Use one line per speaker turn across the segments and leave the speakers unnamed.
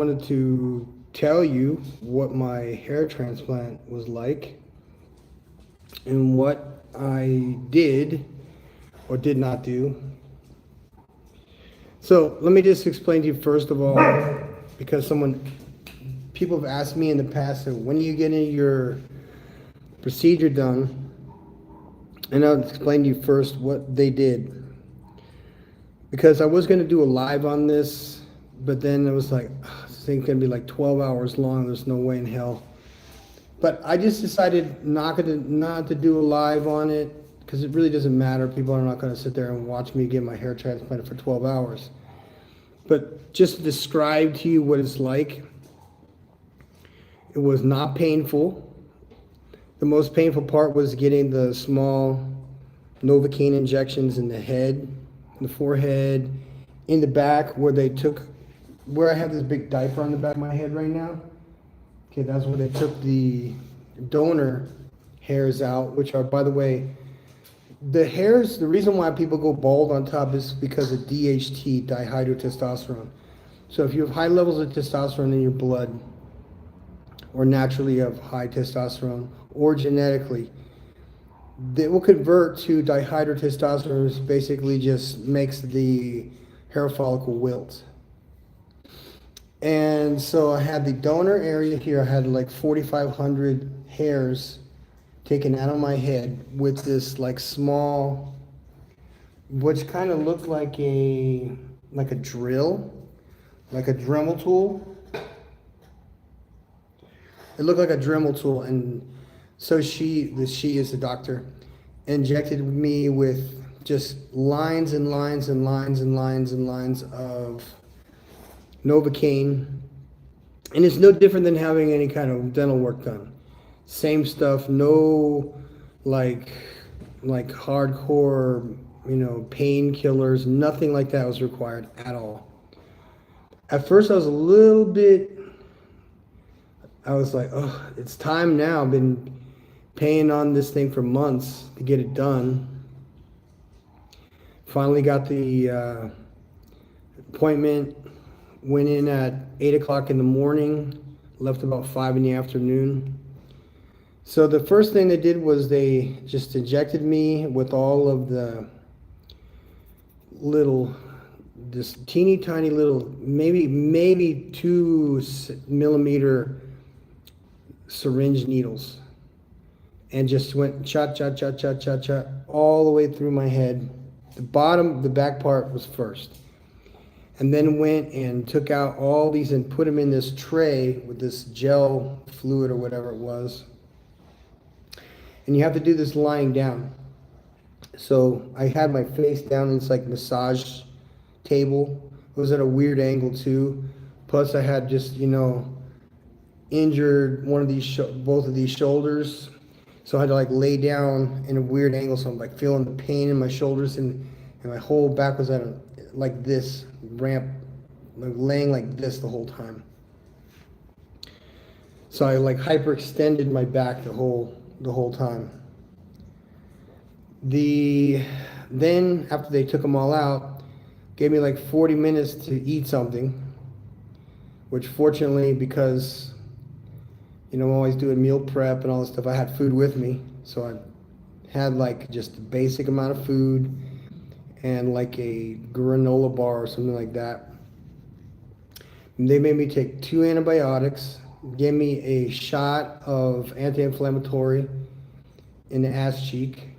wanted to tell you what my hair transplant was like and what I did or did not do. So let me just explain to you first of all, because people have asked me in the past, so when are you getting your procedure done? And I'll explain to you first what they did. Because I was going to do a live on this, but then it was like, this thing's going to be like 12 hours long. There's no way in hell. But I just decided not to do a live on it because it really doesn't matter. People are not going to sit there and watch me get my hair transplanted for 12 hours. But just to describe to you what it's like, it was not painful. The most painful part was getting the small Novocaine injections in the head, in the forehead, in the back where I have this big diaper on the back of my head right now. Okay, that's where they took the donor hairs out, which are, by the way, the reason why people go bald on top is because of DHT, dihydrotestosterone. So if you have high levels of testosterone in your blood, or naturally you have high testosterone, or genetically, they will convert to dihydrotestosterone, which basically just makes the hair follicle wilt. And so I had the donor area here. I had like 4,500 hairs taken out of my head with this like small, which kind of looked like a drill, like a Dremel tool. It looked like a Dremel tool, and so she is the doctor, injected me with just lines and lines and lines and lines and lines of Novocaine, and it's no different than having any kind of dental work done. Same stuff, no like hardcore, painkillers, nothing like that was required at all. At first I was like, oh, it's time now. I've been paying on this thing for months to get it done. Finally got the appointment. Went in at 8 o'clock in the morning, left about 5 in the afternoon. So the first thing they did was they just injected me with all of the this teeny tiny little, maybe 2 millimeter syringe needles, and just went shot, all the way through my head. The back part was first. And then went and took out all these and put them in this tray with this gel fluid or whatever it was. And you have to do this lying down. So I had my face down in this like massage table. It was at a weird angle too. Plus I had just, injured both of these shoulders. So I had to like lay down in a weird angle. So I'm like feeling the pain in my shoulders, and my whole back was at like this ramp, like laying like this the whole time. So I like hyperextended my back the whole time. Then after they took them all out, gave me like 40 minutes to eat something, which fortunately, because I'm always doing meal prep and all this stuff, I had food with me. So I had like just a basic amount of food and like a granola bar or something like that. And they made me take 2 antibiotics, gave me a shot of anti-inflammatory in the ass cheek,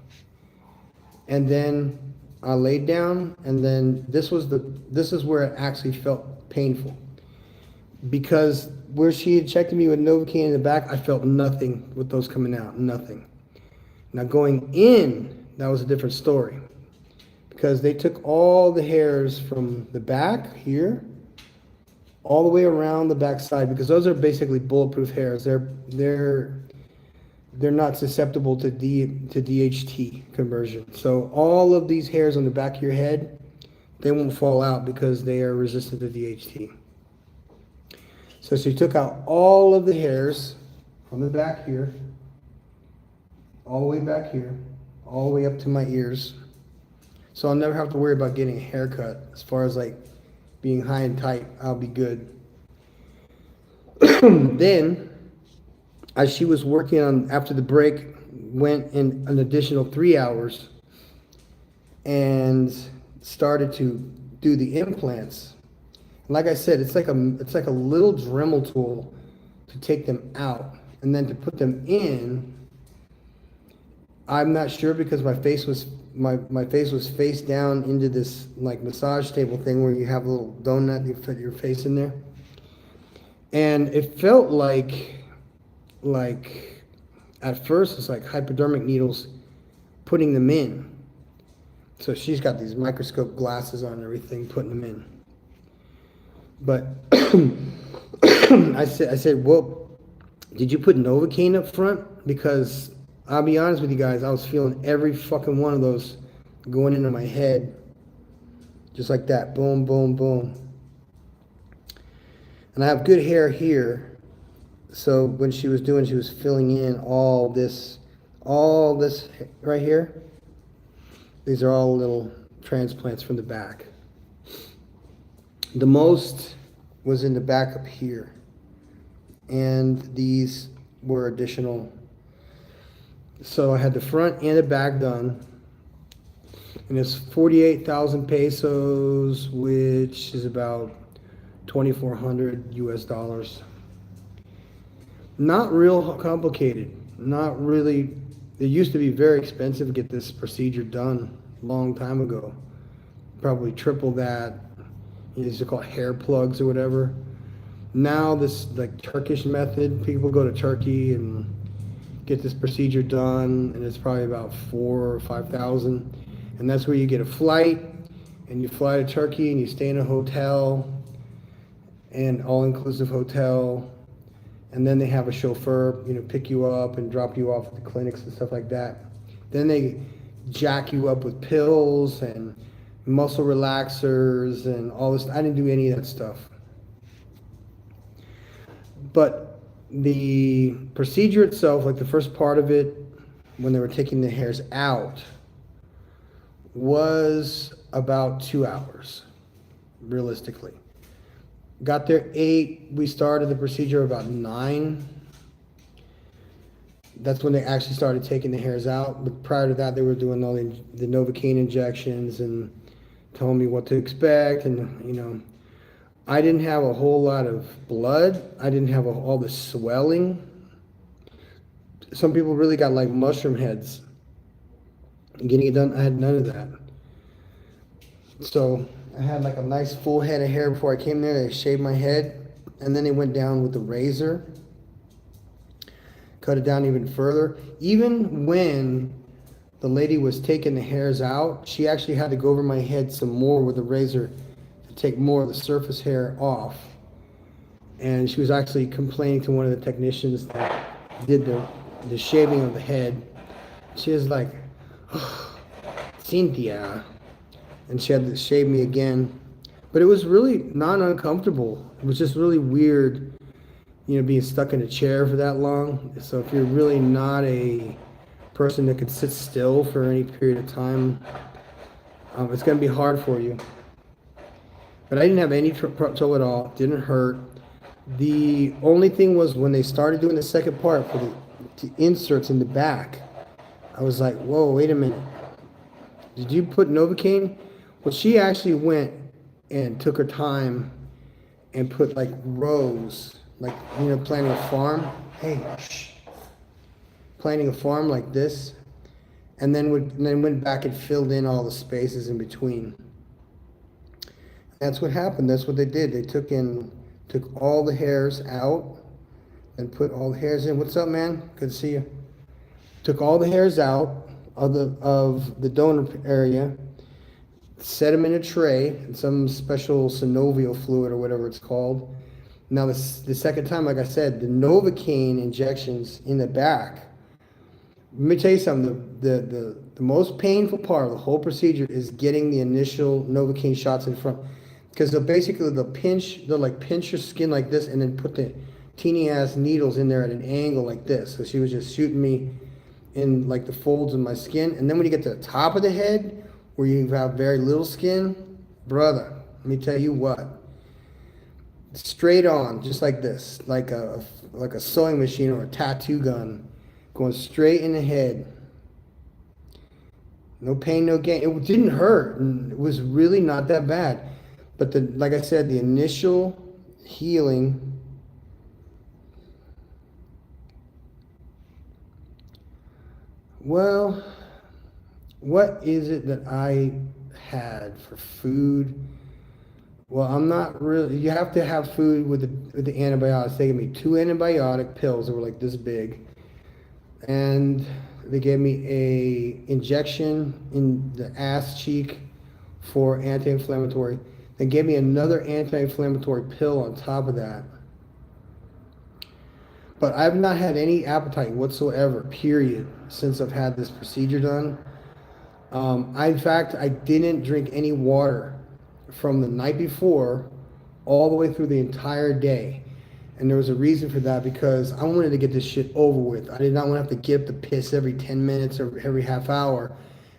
and then I laid down, and then this is where it actually felt painful, because where she had checked me with Novocaine in the back, I felt nothing with those coming out, nothing. Now going in, that was a different story, because they took all the hairs from the back here all the way around the back side, because those are basically bulletproof hairs. They're not susceptible to DHT conversion. So all of these hairs on the back of your head, they won't fall out because they are resistant to DHT. So she took out all of the hairs from the back here, all the way back here, all the way up to my ears. So I'll never have to worry about getting a haircut. As far as like being high and tight, I'll be good. Then, as she was working on, after the break, went in an additional 3 hours and started to do the implants. Like I said, it's like a little Dremel tool to take them out, and then to put them in. I'm not sure because my face was face down into this like massage table thing where you have a little donut, you put your face in there, and it felt like at first it's like hypodermic needles putting them in. So she's got these microscope glasses on and everything, putting them in. But I said, well, did you put Novocaine up front? Because I'll be honest with you guys, I was feeling every fucking one of those going into my head. Just like that. Boom, boom, boom. And I have good hair here. So when she was filling in all this right here. These are all little transplants from the back. The most was in the back up here. And these were additional. So I had the front and the back done. And it's 48,000 pesos, which is about 2,400 US dollars. Not real complicated. Not really. It used to be very expensive to get this procedure done a long time ago. Probably triple that. These are called hair plugs or whatever. Now this like Turkish method, people go to Turkey and get this procedure done, and it's probably about 4,000 or 5,000. And that's where you get a flight, and you fly to Turkey and you stay in a hotel, an all-inclusive hotel, and then they have a chauffeur, pick you up and drop you off at the clinics and stuff like that. Then they jack you up with pills and muscle relaxers and all this. I didn't do any of that stuff. But the procedure itself, like the first part of it, when they were taking the hairs out, was about 2 hours, realistically. Got there 8. We started the procedure about 9. That's when they actually started taking the hairs out. But prior to that, they were doing all the Novocaine injections and telling me what to expect. And, I didn't have a whole lot of blood. I didn't have all the swelling. Some people really got like mushroom heads getting it done. I had none of that. So I had like a nice full head of hair before I came there. They shaved my head, and then they went down with the razor, cut it down even further. Even when the lady was taking the hairs out, she actually had to go over my head some more with the razor to take more of the surface hair off. And she was actually complaining to one of the technicians that did the shaving of the head. She was like, oh, Cynthia. And she had to shave me again. But it was really not uncomfortable. It was just really weird, being stuck in a chair for that long. So if you're really not a person that can sit still for any period of time, it's going to be hard for you. But I didn't have any trouble at all. It didn't hurt. The only thing was when they started doing the second part for the inserts in the back, I was like, whoa, wait a minute. Did you put Novocaine? Well, she actually went and took her time and put like rows, like, planting a farm. Hey, shh. Planting a farm like this. And then went back and filled in all the spaces in between. That's what happened. That's what they did. They took all the hairs out and put all the hairs in. What's up, man? Good to see you. Took all the hairs out of the donor area, set them in a tray in some special synovial fluid or whatever it's called. Now the second time, like I said, the Novocaine injections in the back. Let me tell you something. The most painful part of the whole procedure is getting the initial Novocaine shots in front. Because they'll pinch your skin like this and then put the teeny ass needles in there at an angle like this. So she was just shooting me in like the folds of my skin. And then when you get to the top of the head, where you have very little skin, brother, let me tell you what. straight on, just like this, like a sewing machine or a tattoo gun, going straight in the head. No pain, no gain. It didn't hurt, and it was really not that bad. But like I said, the initial healing. Well, what is it that I had for food? Well, I'm not really. You have to have food with the antibiotics. They gave me 2 antibiotic pills that were like this big, and they gave me a injection in the ass cheek for anti-inflammatory. They gave me another anti-inflammatory pill on top of that. But I've not had any appetite whatsoever, period, since I've had this procedure done. In fact, I didn't drink any water from the night before all the way through the entire day. And there was a reason for that, because I wanted to get this shit over with. I did not want to have to get up to piss every 10 minutes or every half hour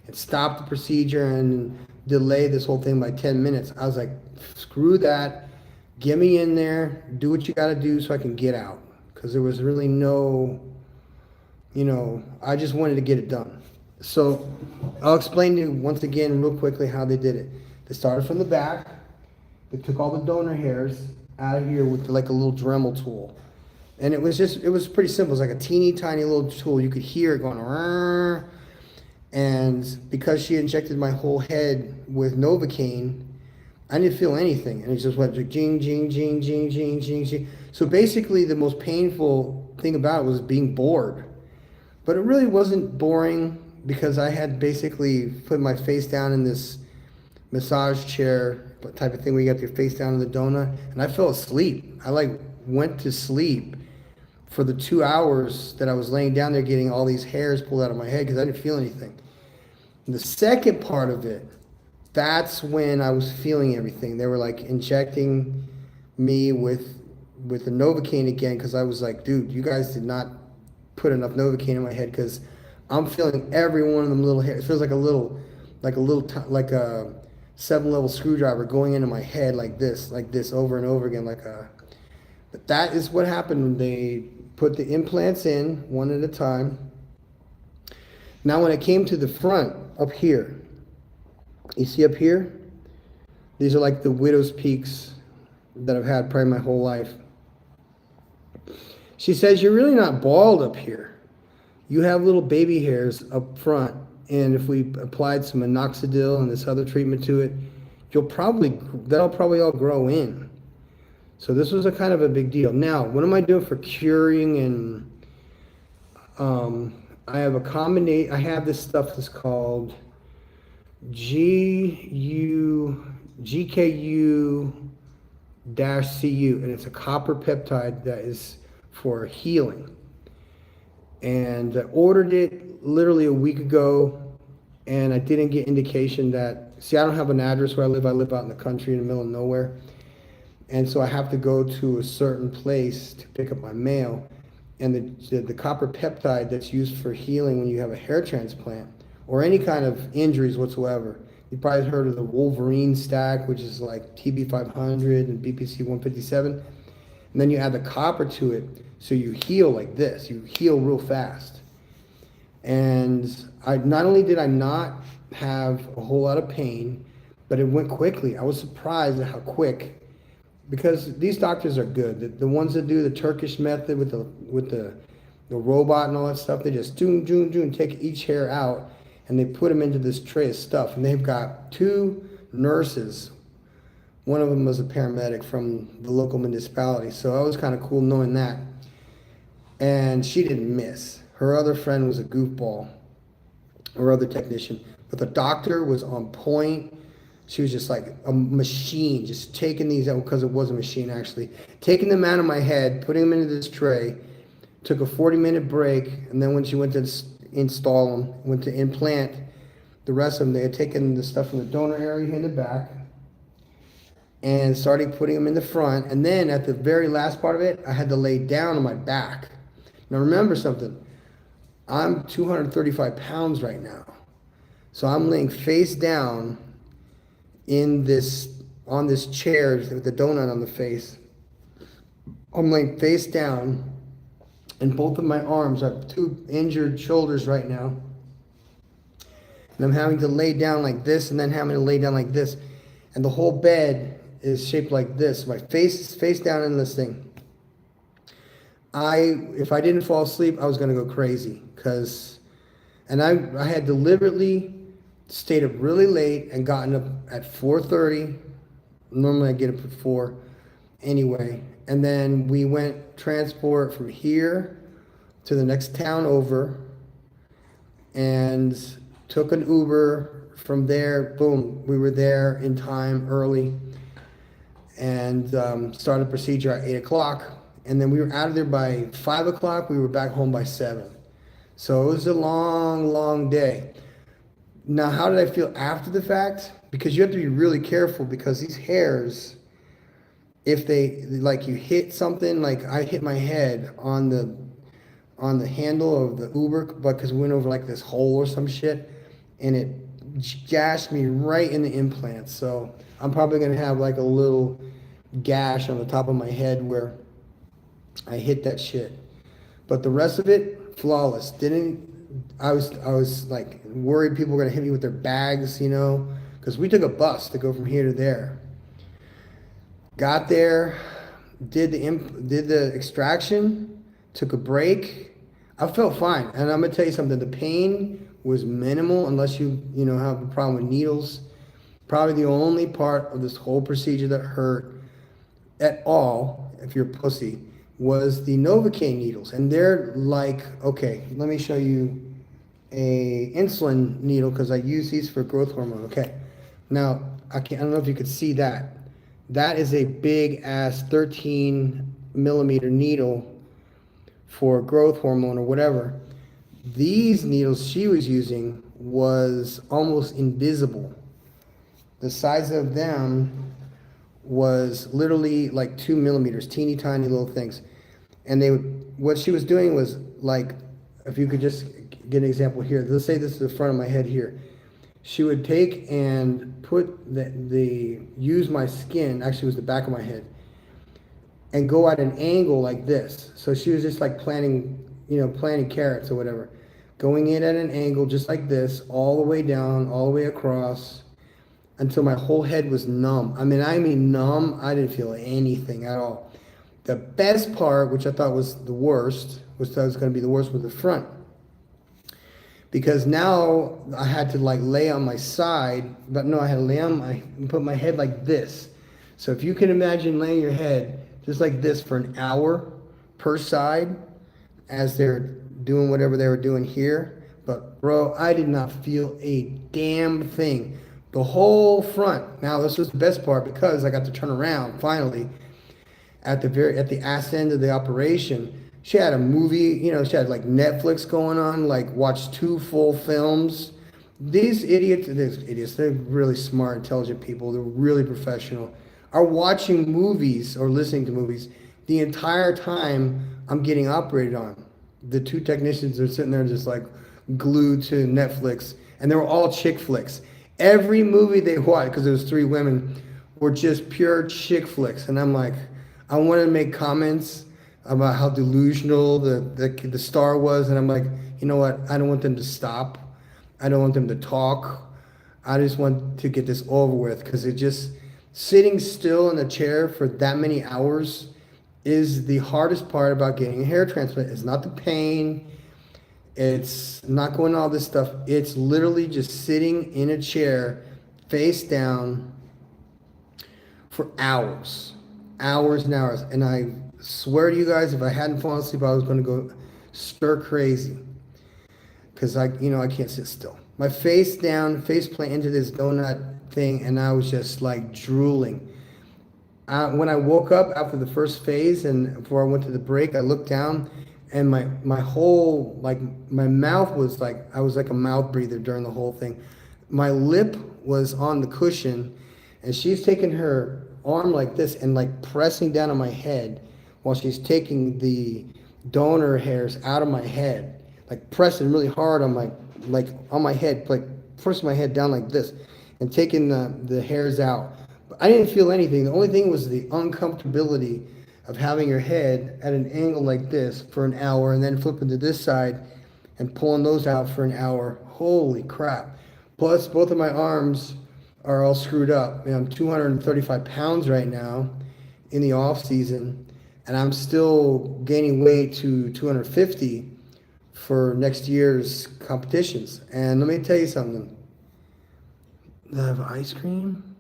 and stop the procedure and delay this whole thing by 10 minutes. I was like, screw that. Get me in there, do what you got to do so I can get out. Because there was really no, I just wanted to get it done. So I'll explain to you once again real quickly how they did it. They started from the back. They took all the donor hairs out of here with like a little Dremel tool. And it was pretty simple. It was like a teeny tiny little tool. You could hear it going, rrr. And because she injected my whole head with Novocaine, I didn't feel anything. And it just went like jing, jing, jing, jing, jing, jing, jing. So basically the most painful thing about it was being bored. But it really wasn't boring, because I had basically put my face down in this massage chair type of thing where you got your face down in the donut, and I fell asleep. I went to sleep for the 2 hours that I was laying down there getting all these hairs pulled out of my head, because I didn't feel anything. And the second part of it, that's when I was feeling everything. They were like injecting me with the Novocaine again, because I was like, dude, you guys did not put enough Novocaine in my head, because I'm feeling every one of them little hairs. It feels like like a 7-level screwdriver going into my head like this over and over again, but that is what happened when they put the implants in one at a time. Now, when it came to the front up here, you see up here, these are like the widow's peaks that I've had probably my whole life. She says, you're really not bald up here. You have little baby hairs up front, and if we applied some minoxidil and this other treatment to it, that'll probably all grow in. So this was a kind of a big deal. Now, what am I doing for curing? And I have a combination. I have this stuff that's called GKU-CU, and it's a copper peptide that is for healing. And I ordered it literally a week ago, and I didn't get indication that, I don't have an address where I live. I live out in the country in the middle of nowhere. And so I have to go to a certain place to pick up my mail. And the copper peptide that's used for healing when you have a hair transplant or any kind of injuries whatsoever. You've probably heard of the Wolverine stack, which is like TB500 and BPC 157. And then you add the copper to it, so you heal like this. You heal real fast. And not only did I not have a whole lot of pain, but it went quickly. I was surprised at how quick, because these doctors are good. The ones that do the Turkish method with the robot and all that stuff, they just take each hair out, and they put them into this tray of stuff. And they've got 2 nurses. One of them was a paramedic from the local municipality, so it was kind of cool knowing that. And she didn't miss. Her other friend was a goofball, her other technician. But the doctor was on point. She was just like a machine, just taking these out, because it was a machine actually, taking them out of my head, putting them into this tray, took a 40-minute break, and then when she went to install them, went to implant the rest of them, they had taken the stuff from the donor area in the back and started putting them in the front. And then at the very last part of it, I had to lay down on my back. Now remember something, I'm 235 pounds right now. So I'm laying face down on this chair with the donut on the face. I'm laying face down, and both of my arms, I have two injured shoulders right now. And I'm having to lay down like this and then having to lay down like this. And the whole bed is shaped like this. My face is face down in this thing. If I didn't fall asleep, I was gonna go crazy. I had deliberately stayed up really late and gotten up at 4:30. Normally I get up at 4 anyway. And then we went transport from here to the next town over and took an Uber from there. Boom, we were there in time early and started procedure at 8 o'clock. And then we were out of there by 5 o'clock. We were back home by 7. So it was a long, long day. Now, how did I feel after the fact? Because you have to be really careful because these hairs, if they, like you hit something, like I hit my head on the handle of the Uber, but because we went over like this hole or some shit, and it gashed me right in the implant. So I'm probably gonna have like a little gash on the top of my head where I hit that shit. But the rest of it, flawless. I was like worried people were gonna hit me with their bags, you know, because we took a bus to go from here to there. Got there, did the extraction, took a break. I felt fine, and I'm gonna tell you something. The pain was minimal, unless you have a problem with needles. Probably the only part of this whole procedure that hurt at all, if you're a pussy, was the Novocaine needles, and they're like, okay, let me show you a insulin needle because I use these for growth hormone. Okay, now I don't know if you could see that. That is a big ass 13 millimeter needle for growth hormone or whatever. These needles she was using was almost invisible. The size of them was literally like 2 millimeters, teeny tiny little things. And what she was doing was like, if you could just get an example here. Let's say this is the front of my head here. She would take and put use my skin, actually it was the back of my head, and go at an angle like this. So she was just like planting carrots or whatever. Going in at an angle just like this, all the way down, all the way across, until my whole head was numb. I mean numb. I didn't feel anything at all. The best part, which I thought was the worst, was going to be the worst, was the front. Because now I had to like lay on my side, but no, I had to put my head like this. So if you can imagine laying your head just like this for an hour per side as they're doing whatever they were doing here. But bro, I did not feel a damn thing. The whole front. Now this was the best part because I got to turn around finally at the ass end of the operation. She had a movie, she had like Netflix going on, like watched 2 full films. These idiots, they're really smart, intelligent people. They're really professional. Are watching movies or listening to movies the entire time I'm getting operated on. The 2 technicians are sitting there just like glued to Netflix, and they were all chick flicks. Every movie they watched, because there was 3 women, were just pure chick flicks. And I'm like, I wanted to make comments about how delusional the star was, and I'm like, you know what? I don't want them to stop. I don't want them to talk. I just want to get this over with, because it just sitting still in a chair for that many hours is the hardest part about getting a hair transplant. It's not the pain. It's not going all this stuff. It's literally just sitting in a chair, face down, for hours and hours. And I swear to you guys, if I hadn't fallen asleep, I was going to go stir crazy, because I can't sit still. My face down, face plant into this donut thing, and I was just like drooling. When I woke up after the first phase and before I went to the break, I looked down, and my whole, like, my mouth was like, I was like a mouth breather during the whole thing. My lip was on the cushion, and she's taking her arm like this and like pressing down on my head while she's taking the donor hairs out of my head, like pressing really hard on my head, like pressing my head down like this and taking the hairs out. But I didn't feel anything. The only thing was the uncomfortability of having your head at an angle like this for an hour and then flipping to this side and pulling those out for an hour. Holy crap. Plus, both of my arms are all screwed up. I'm 235 pounds right now in the off season, and I'm still gaining weight to 250 for next year's competitions. And let me tell you something. Did I have ice cream?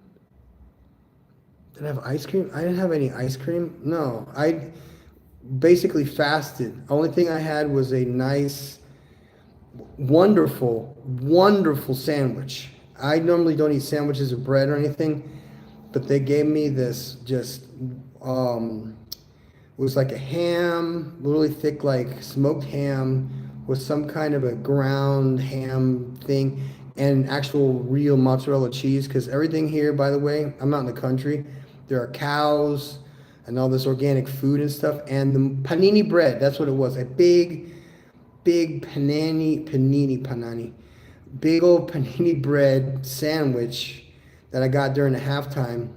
Did I have ice cream? I didn't have any ice cream. No, I basically fasted. The only thing I had was a nice, wonderful, wonderful sandwich. I normally don't eat sandwiches of bread or anything, but they gave me this just, it was like a ham, really thick, like smoked ham with some kind of a ground ham thing and actual real mozzarella cheese. Because everything here, by the way, I'm not in the country. There are cows and all this organic food and stuff. And the panini bread, that's what it was. A big panini, big old panini bread sandwich that I got during the halftime.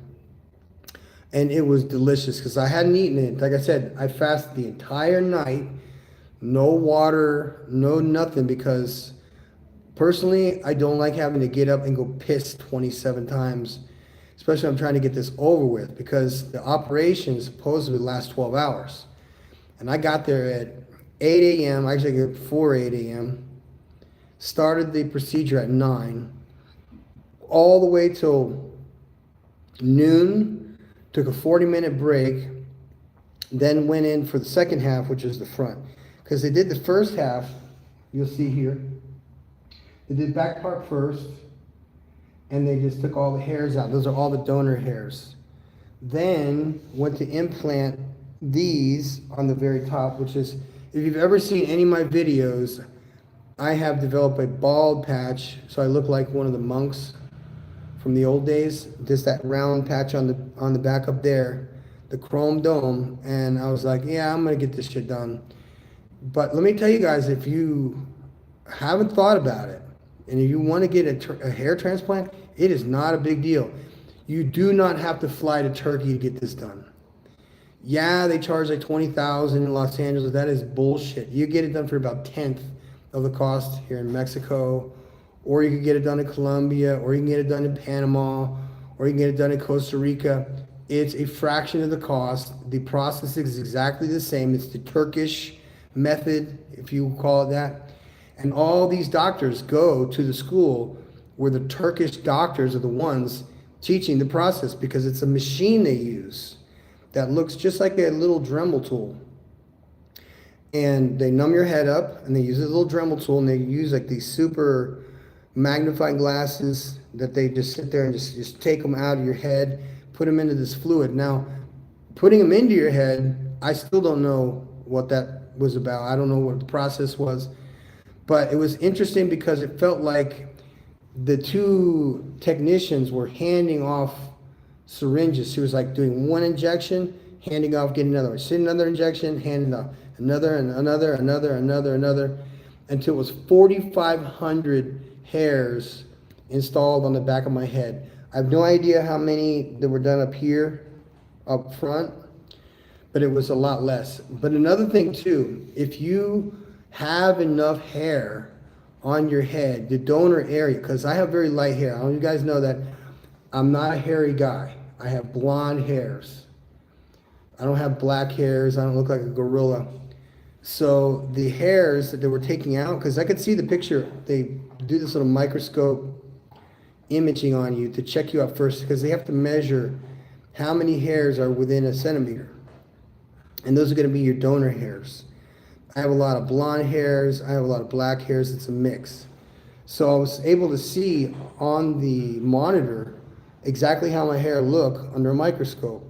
And it was delicious because I hadn't eaten it. Like I said, I fasted the entire night. No water, no nothing, because personally, I don't like having to get up and go piss 27 times. Especially I'm trying to get this over with, because the operation supposedly lasts 12 hours. And I got there at 8 a.m., actually before 8 a.m., started the procedure at 9, all the way till noon, took a 40-minute break, then went in for the second half, which is the front. Because they did the first half, you'll see here, they did back part first, and they just took all the hairs out. Those are all the donor hairs. Then went to implant these on the very top, which is, if you've ever seen any of my videos, I have developed a bald patch, so I look like one of the monks from the old days. Just that round patch on the back up there, the chrome dome. And I was like, yeah, I'm gonna get this shit done. But let me tell you guys, if you haven't thought about it, and if you want to get a hair transplant, it is not a big deal. You do not have to fly to Turkey to get this done. Yeah, they charge like $20,000 in Los Angeles. That is bullshit. You get it done for about 1/10 of the cost here in Mexico, or you can get it done in Colombia, or you can get it done in Panama, or you can get it done in Costa Rica. It's a fraction of the cost. The process is exactly the same. It's the Turkish method, if you call it that. And all these doctors go to the school where the Turkish doctors are the ones teaching the process, because it's a machine they use that looks just like a little Dremel tool. And they numb your head up, and they use a little Dremel tool, and they use like these super magnifying glasses that they just sit there and just take them out of your head, put them into this fluid. Now, putting them into your head, I still don't know what that was about. I don't know what the process was. But it was interesting because it felt like the two technicians were handing off syringes. She was like doing one injection, handing off, getting another one. She did another injection, handing off another, and another, another, until it was 4,500 hairs installed on the back of my head. I have no idea how many that were done up here, up front, but it was a lot less. But another thing too, if you have enough hair on your head, the donor area, because I have very light hair. I want you guys know that I'm not a hairy guy. I have blonde hairs. I don't have black hairs. I don't look like a gorilla. So the hairs that they were taking out, because I could see the picture, they do this little microscope imaging on you to check you out first, because they have to measure how many hairs are within a centimeter. And those are going to be your donor hairs. I have a lot of blonde hairs. I have a lot of black hairs. It's a mix. So I was able to see on the monitor exactly how my hair looked under a microscope.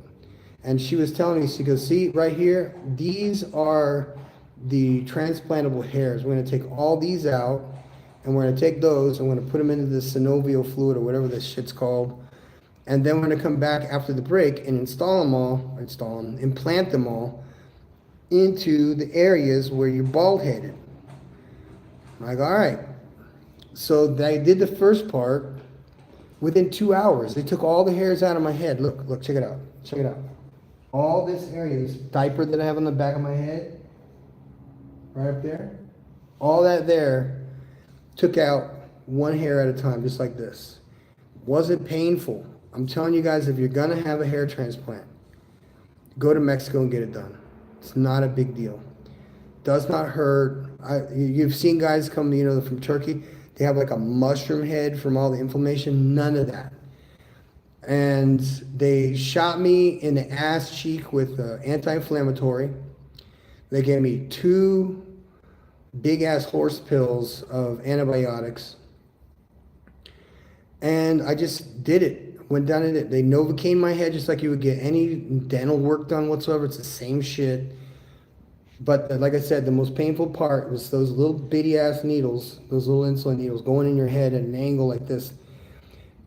And she was telling me, she goes, see right here, these are the transplantable hairs. We're going to take all these out, and we're going to take those, and we're going to put them into the synovial fluid, or whatever this shit's called. And then we're going to come back after the break and implant them all into the areas where you're bald-headed. I'm like, all right. So they did the first part within 2 hours. They took all the hairs out of my head. Look, check it out. Check it out. all this area, this diaper that I have on the back of my head, right up there, all that there, took out one hair at a time, just like this. Wasn't painful. I'm telling you guys, if you're gonna have a hair transplant, go to Mexico and get it done. It's not a big deal. Does not hurt. You've seen guys come, from Turkey. They have like a mushroom head from all the inflammation. None of that. And they shot me in the ass cheek with anti-inflammatory. They gave me 2 big ass horse pills of antibiotics. And I just did it. Went down in it. They Novocaine my head just like you would get any dental work done whatsoever. It's the same shit. But like I said, the most painful part was those little bitty ass needles, those little insulin needles going in your head at an angle like this.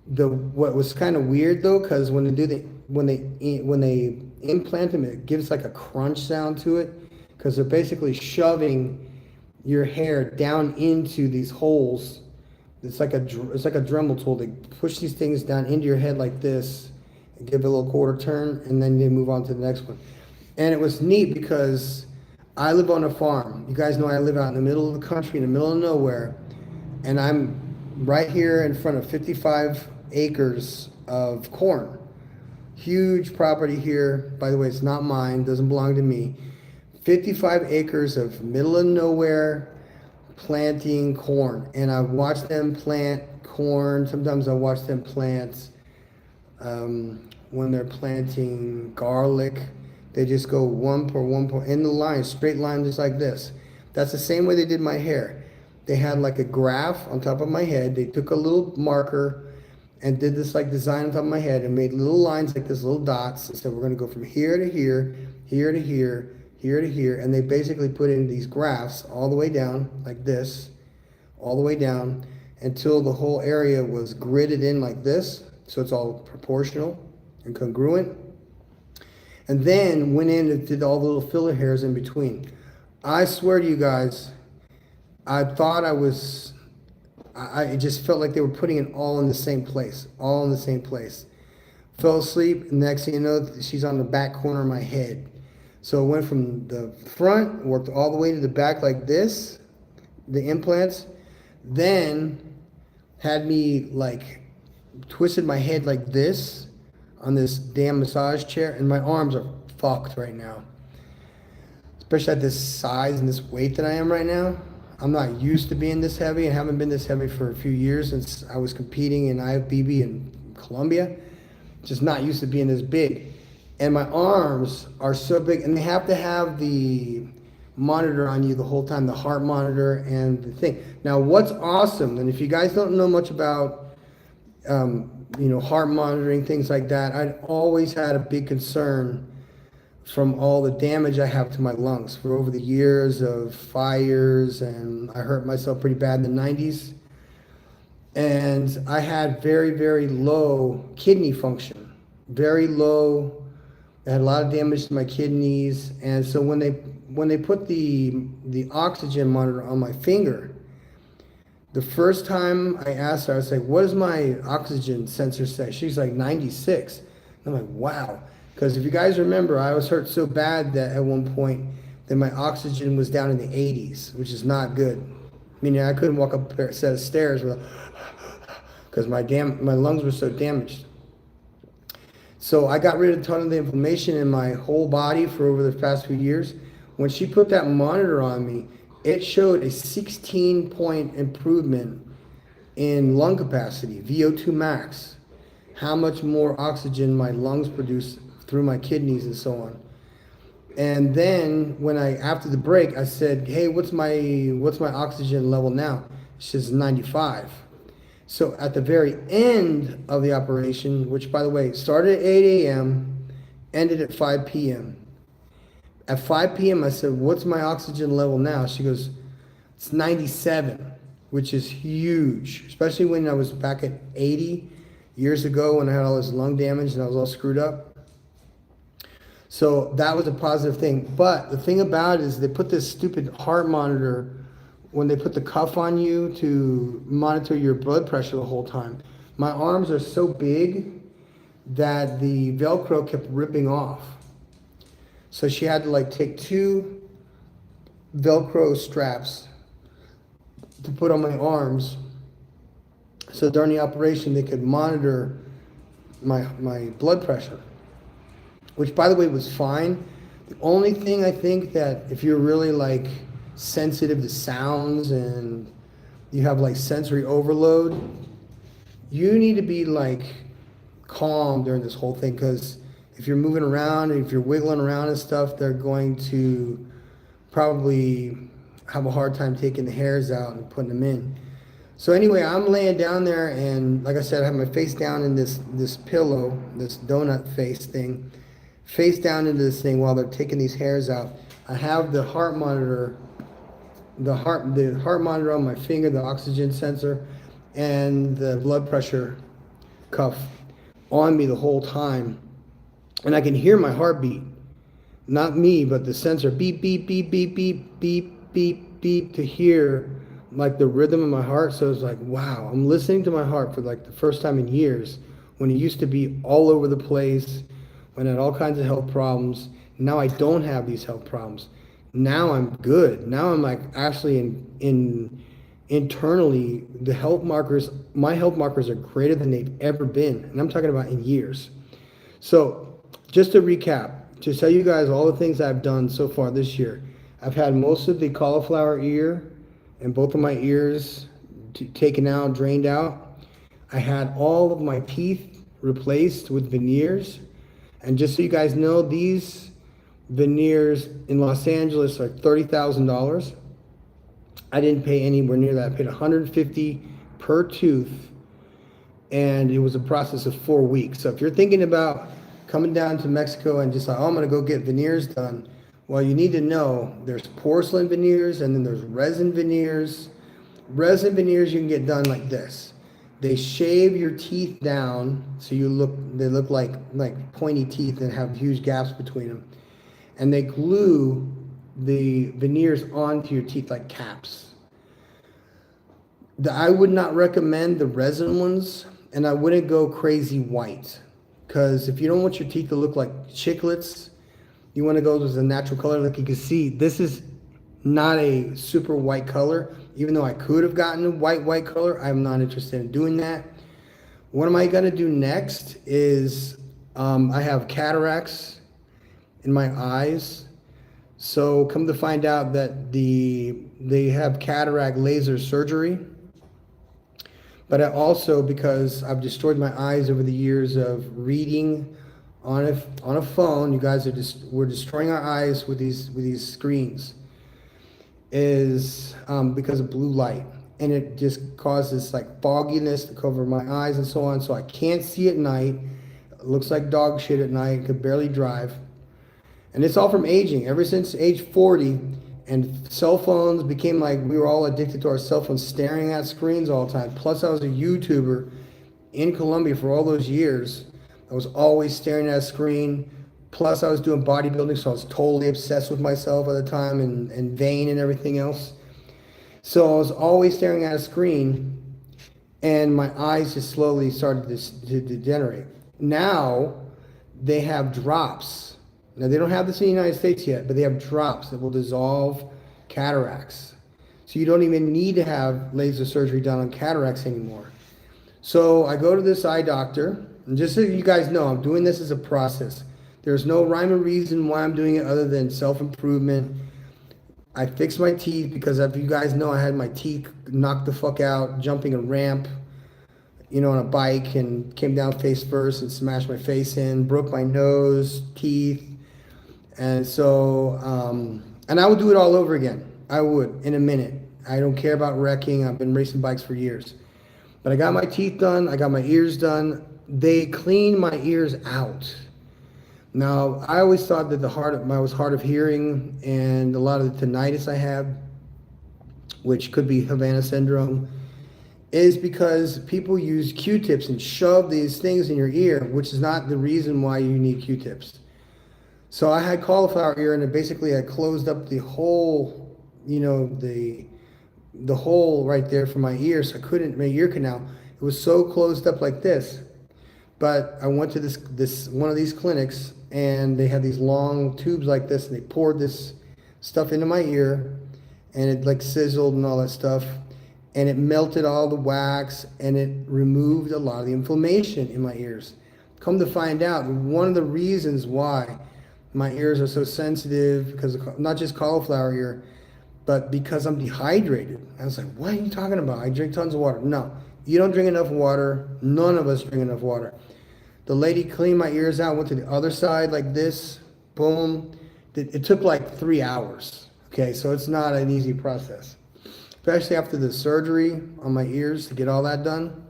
What was kind of weird though, because when they implant them, it gives like a crunch sound to it, because they're basically shoving your hair down into these holes. It's like a Dremel tool. They push these things down into your head like this, and give it a little quarter turn, and then they move on to the next one. And it was neat because I live on a farm. You guys know I live out in the middle of the country, in the middle of nowhere, and I'm right here in front of 55 acres of corn. Huge property here. By the way, it's not mine, doesn't belong to me. 55 acres of middle of nowhere planting corn. And I watch them plant corn. Sometimes I watch them plant, when they're planting garlic, they just go one per in the line, straight line, just like this. That's the same way they did my hair. They had like a graph on top of my head. They took a little marker and did this like design on top of my head and made little lines like this, little dots, and said we're going to go from here to here, here to here, here to here. And they basically put in these graphs all the way down like this, all the way down until the whole area was gridded in like this. So it's all proportional and congruent. And then went in and did all the little filler hairs in between. I swear to you guys, I thought I just felt like they were putting it all in the same place, all in the same place. Fell asleep, and next thing you know, she's on the back corner of my head. So it went from the front, worked all the way to the back like this, the implants, then had me like twisted my head like this on this damn massage chair, and my arms are fucked right now. Especially at this size and this weight that I am right now. I'm not used to being this heavy and haven't been this heavy for a few years since I was competing in IFBB in Colombia. Just not used to being this big. And my arms are so big, and they have to have the monitor on you the whole time, the heart monitor and the thing. Now what's awesome, and if you guys don't know much about heart monitoring, things like that, I'd always had a big concern from all the damage I have to my lungs for over the years of fires, and I hurt myself pretty bad in the 90s. And I had very, very low kidney function, very low. I had a lot of damage to my kidneys. And so when they put the oxygen monitor on my finger, the first time I asked her, I was like, what does my oxygen sensor say? She's like 96. I'm like, wow. Because if you guys remember, I was hurt so bad that at one point that my oxygen was down in the 80s, which is not good. Meaning I couldn't walk up a set of stairs because my lungs were so damaged. So I got rid of a ton of the inflammation in my whole body for over the past few years. When she put that monitor on me, it showed a 16-point improvement in lung capacity, VO2 max, how much more oxygen my lungs produce through my kidneys and so on. And then after the break, I said, hey, what's my oxygen level now? She says 95. So at the very end of the operation, which by the way, started at 8 a.m., ended at 5 p.m. At 5 p.m., I said, what's my oxygen level now? She goes, it's 97, which is huge, especially when I was back at 80 years ago when I had all this lung damage and I was all screwed up. So that was a positive thing. But the thing about it is they put this stupid heart monitor when they put the cuff on you to monitor your blood pressure the whole time. My arms are so big that the Velcro kept ripping off. So she had to like take two Velcro straps to put on my arms. So during the operation, they could monitor my blood pressure, which by the way was fine. The only thing I think that if you're really like sensitive to sounds and you have like sensory overload, you need to be like calm during this whole thing, because if you're moving around and if you're wiggling around and stuff, they're going to probably have a hard time taking the hairs out and putting them in. So anyway, I'm laying down there, and like I said, I have my face down in this pillow, this donut face thing, face down into this thing while they're taking these hairs out. I have the heart monitor, the heart monitor on my finger, the oxygen sensor, and the blood pressure cuff on me the whole time, and I can hear my heartbeat. Not me, but the sensor beep beep beep beep beep beep beep beep to hear like the rhythm of my heart. So it's like, wow, I'm listening to my heart for like the first time in years, when it used to be all over the place, when I had all kinds of health problems. Now I don't have these health problems. Now I'm good. Now I'm like actually internally, the health markers, my health markers are greater than they've ever been. And I'm talking about in years. So just to recap, to tell you guys all the things I've done so far this year, I've had most of the cauliflower ear and both of my ears taken out, drained out. I had all of my teeth replaced with veneers. And just so you guys know, these veneers in Los Angeles are $30,000. I didn't pay anywhere near that. I paid $150 per tooth, and it was a process of 4 weeks. So if you're thinking about coming down to Mexico and just like, oh, I'm gonna go get veneers done, well, you need to know there's porcelain veneers and then there's resin veneers. Resin veneers you can get done like this. They shave your teeth down so they look like pointy teeth and have huge gaps between them. And they glue the veneers onto your teeth like caps. I would not recommend the resin ones, and I wouldn't go crazy white, because if you don't want your teeth to look like chiclets, you want to go with a natural color. Like you can see, this is not a super white color. Even though I could have gotten a white color, I'm not interested in doing that. What am I going to do next is I have cataracts in my eyes. So come to find out that they have cataract laser surgery. But I also, because I've destroyed my eyes over the years of reading on a phone, you guys we're destroying our eyes with these screens, is because of blue light, and it just causes like fogginess to cover my eyes and so on. So I can't see at night. It looks like dog shit at night. Could barely drive. And it's all from aging. Ever since age 40, and cell phones became like, we were all addicted to our cell phones, staring at screens all the time. Plus I was a YouTuber in Colombia for all those years. I was always staring at a screen. Plus I was doing bodybuilding, so I was totally obsessed with myself at the time, and vain and everything else. So I was always staring at a screen, and my eyes just slowly started to degenerate. Now they have drops. Now, they don't have this in the United States yet, but they have drops that will dissolve cataracts. So you don't even need to have laser surgery done on cataracts anymore. So I go to this eye doctor, and just so you guys know, I'm doing this as a process. There's no rhyme or reason why I'm doing it other than self-improvement. I fixed my teeth because, if you guys know, I had my teeth knocked the fuck out jumping a ramp, on a bike, and came down face first and smashed my face in, broke my nose, teeth. And so, and I would do it all over again. I would, in a minute. I don't care about wrecking. I've been racing bikes for years. But I got my teeth done. I got my ears done. They cleaned my ears out. Now, I always thought that I was hard of hearing, and a lot of the tinnitus I have, which could be Havana syndrome, is because people use Q-tips and shove these things in your ear, which is not the reason why you need Q-tips. So I had cauliflower ear, and it basically I closed up the hole, the hole right there for my ear, so I couldn't, my ear canal. It was so closed up like this. But I went to this one of these clinics, and they had these long tubes like this, and they poured this stuff into my ear, and it like sizzled and all that stuff, and it melted all the wax, and it removed a lot of the inflammation in my ears. Come to find out, one of the reasons why my ears are so sensitive, because of, not just cauliflower ear, but because I'm dehydrated. I was like, what are you talking about? I drink tons of water. No, you don't drink enough water. None of us drink enough water. The lady cleaned my ears out, went to the other side like this, boom. It took like 3 hours. Okay, so it's not an easy process, especially after the surgery on my ears to get all that done.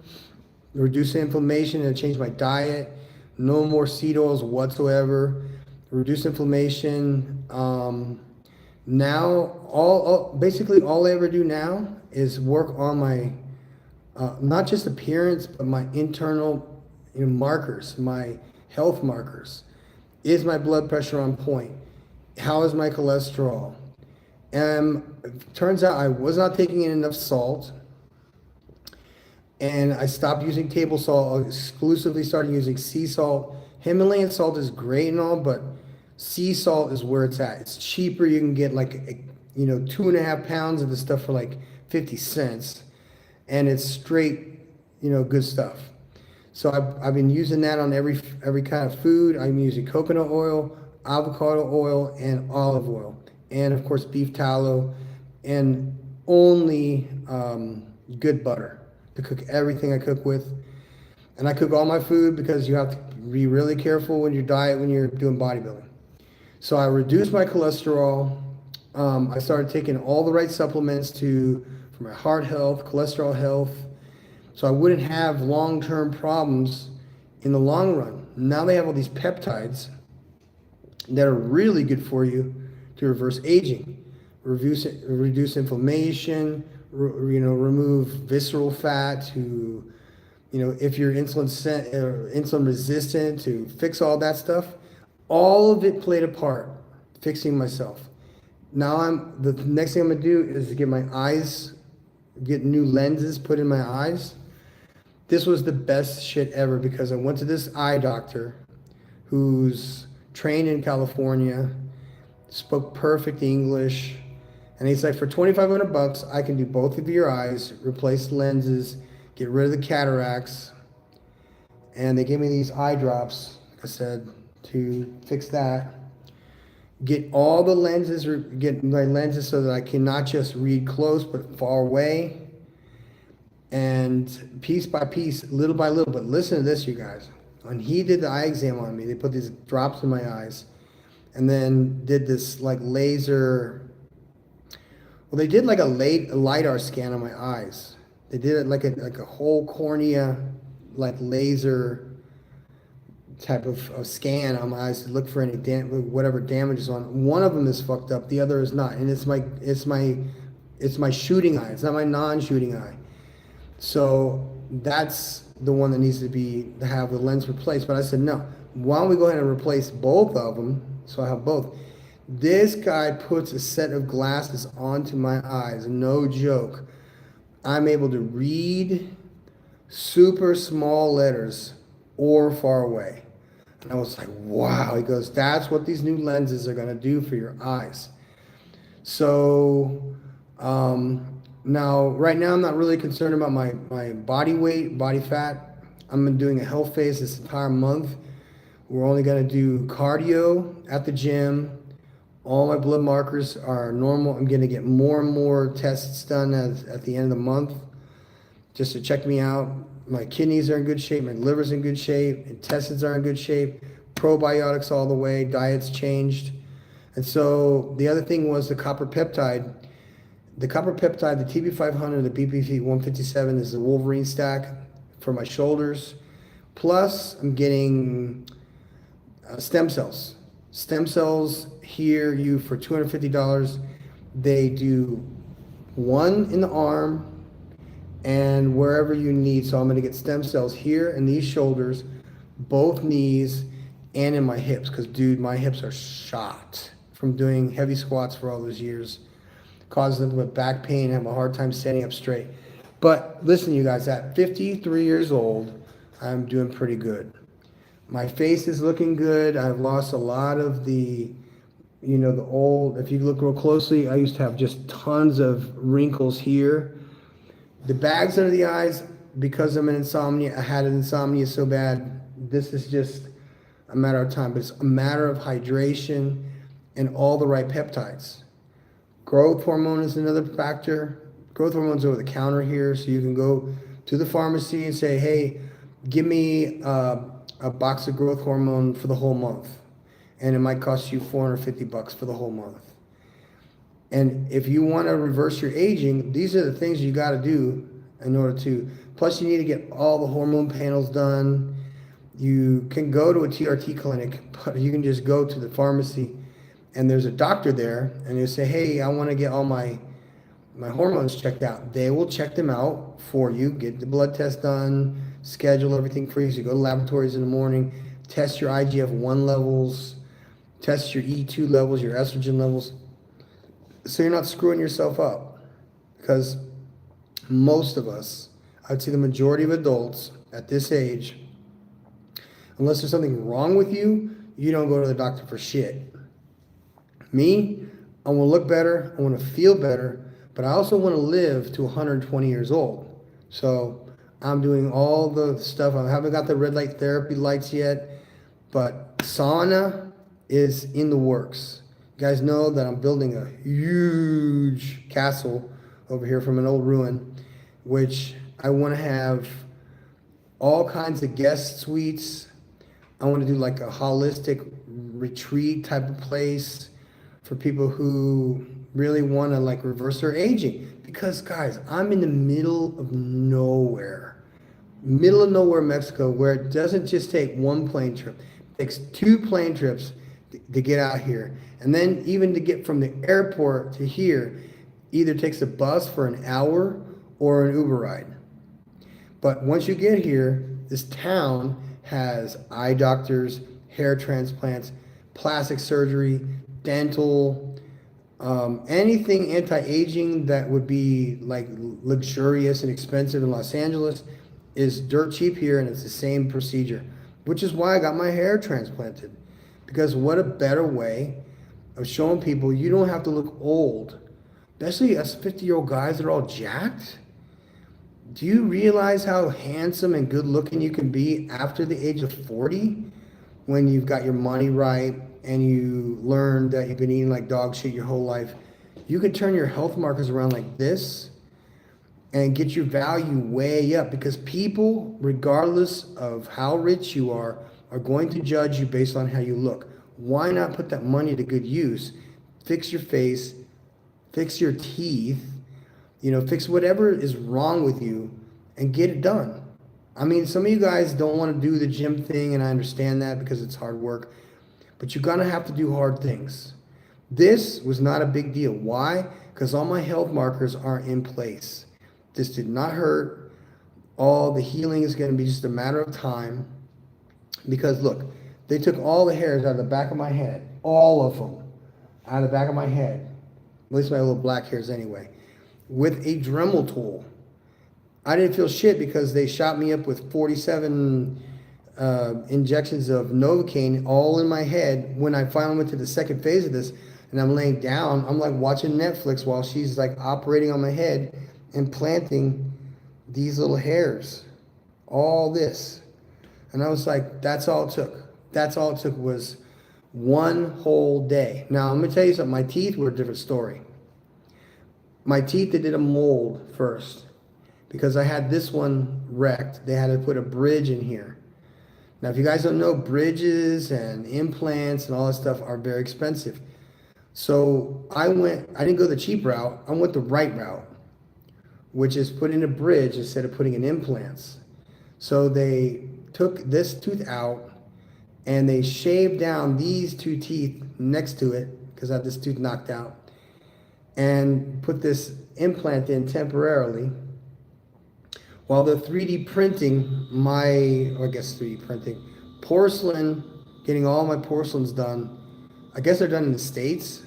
Reduce the inflammation and change my diet. No more seed oils whatsoever. Reduce inflammation. Now, basically all I ever do now is work on my, not just appearance, but my internal markers, my health markers. Is my blood pressure on point? How is my cholesterol? Turns out I was not taking in enough salt, and I stopped using table salt. I exclusively started using sea salt. Himalayan salt is great and all, but sea salt is where it's at. It's cheaper. You can get like 2.5 pounds of the stuff for like 50 cents, and it's straight, good stuff. So I've been using that on every kind of food. I'm using coconut oil, avocado oil, and olive oil, and of course beef tallow, and only good butter to cook everything I cook with. And I cook all my food because you have to be really careful when you diet when you're doing bodybuilding. So I reduced my cholesterol. I started taking all the right supplements for my heart health, cholesterol health, so I wouldn't have long-term problems in the long run. Now they have all these peptides that are really good for you to reverse aging, reduce inflammation, remove visceral fat, to, if you're insulin resistant, to fix all that stuff. All of it played a part fixing myself. Now the next thing I'm gonna do is get my eyes, get new lenses put in my eyes. This was the best shit ever because I went to this eye doctor who's trained in California, spoke perfect English, and he's like, for $2,500, I can do both of your eyes, replace lenses, get rid of the cataracts, and they gave me these eye drops, like I said, to fix that. Get all the lenses, get my lenses so that I can not just read close but far away. And piece by piece, little by little, but listen to this, you guys. When he did the eye exam on me, they put these drops in my eyes and then did this like laser, well, they did like a LiDAR scan on my eyes. They did it like a whole cornea, like laser type of scan on my eyes to look for any whatever damage is on. One of them is fucked up, the other is not, and it's my shooting eye. It's not my non-shooting eye. So that's the one that needs to have the lens replaced. But I said, no, why don't we go ahead and replace both of them? So I have both. This guy puts a set of glasses onto my eyes, no joke. I'm able to read super small letters or far away. And I was like, wow. He goes, that's what these new lenses are going to do for your eyes. So now, right now, I'm not really concerned about my body weight, body fat. I'm doing a health phase this entire month. We're only going to do cardio at the gym. All my blood markers are normal. I'm going to get more and more tests done at the end of the month just to check me out. My kidneys are in good shape. My liver's in good shape. Intestines are in good shape. Probiotics all the way. Diet's changed. And so the other thing was the copper peptide. The copper peptide, the TB500, the BPP 157 is the Wolverine stack for my shoulders. Plus, I'm getting stem cells. Stem cells here, for $250. They do one in the arm and wherever you need. So I'm going to get stem cells here in these shoulders, both knees, and in my hips. Because, dude, my hips are shot from doing heavy squats for all those years. Causes them with back pain, have a hard time standing up straight. But listen, you guys, at 53 years old, I'm doing pretty good. My face is looking good. I've lost a lot of the, the old, if you look real closely, I used to have just tons of wrinkles here. The bags under the eyes, because I'm an insomnia, I had an insomnia so bad, this is just a matter of time, but it's a matter of hydration and all the right peptides. Growth hormone is another factor. Growth hormone's over the counter here, so you can go to the pharmacy and say, hey, give me a box of growth hormone for the whole month. And it might cost you $450 for the whole month. And if you want to reverse your aging, these are the things you got to do in order to. Plus, you need to get all the hormone panels done. You can go to a TRT clinic, but you can just go to the pharmacy and there's a doctor there and you say, hey, I want to get all my hormones checked out. They will check them out for you, get the blood test done, schedule everything for you. So you go to laboratories in the morning, test your IGF-1 levels, test your E2 levels, your estrogen levels, so you're not screwing yourself up. Because most of us, I'd say the majority of adults at this age, unless there's something wrong with you, you don't go to the doctor for shit. Me, I want to look better, I want to feel better, but I also want to live to 120 years old. So I'm doing all the stuff. I haven't got the red light therapy lights yet, but sauna is in the works. You guys know that I'm building a huge castle over here from an old ruin, which I want to have all kinds of guest suites. I want to do like a holistic retreat type of place for people who really want to like reverse their aging. Because guys, I'm in the middle of nowhere, Mexico, where it doesn't just take one plane trip. It takes 2 plane trips to get out here. And then even to get from the airport to here, either takes a bus for an hour or an Uber ride. But once you get here, this town has eye doctors, hair transplants, plastic surgery, dental, anything anti-aging that would be like luxurious and expensive in Los Angeles is dirt cheap here, and it's the same procedure, which is why I got my hair transplanted. Because what a better way of showing people you don't have to look old, especially us 50-year-old guys that are all jacked. Do you realize how handsome and good looking you can be after the age of 40 when you've got your money right and you learn that you've been eating like dog shit your whole life? You can turn your health markers around like this and get your value way up, because people, regardless of how rich you are going to judge you based on how you look. Why not put that money to good use? Fix your face, fix your teeth, fix whatever is wrong with you and get it done. I mean, some of you guys don't want to do the gym thing, and I understand that because it's hard work, but you're going to have to do hard things. This was not a big deal. Why? Because all my health markers are in place. This did not hurt. All the healing is going to be just a matter of time. Because look, they took all the hairs out of the back of my head, all of them, out of the back of my head, at least my little black hairs anyway, with a Dremel tool. I didn't feel shit because they shot me up with 47 injections of Novocaine all in my head. When I finally went to the second phase of this, and I'm laying down, I'm like watching Netflix while she's like operating on my head and planting these little hairs, all this. And I was like, that's all it took. That's all it took was one whole day. Now, I'm going to tell you something. My teeth were a different story. My teeth, they did a mold first because I had this one wrecked. They had to put a bridge in here. Now, if you guys don't know, bridges and implants and all that stuff are very expensive. So I didn't go the cheap route. I went the right route, which is putting a bridge instead of putting in implants. So they took this tooth out and they shaved down these 2 teeth next to it, because I had this tooth knocked out, and put this implant in temporarily while they're 3D printing 3D printing porcelain, getting all my porcelains done. I guess they're done in the States,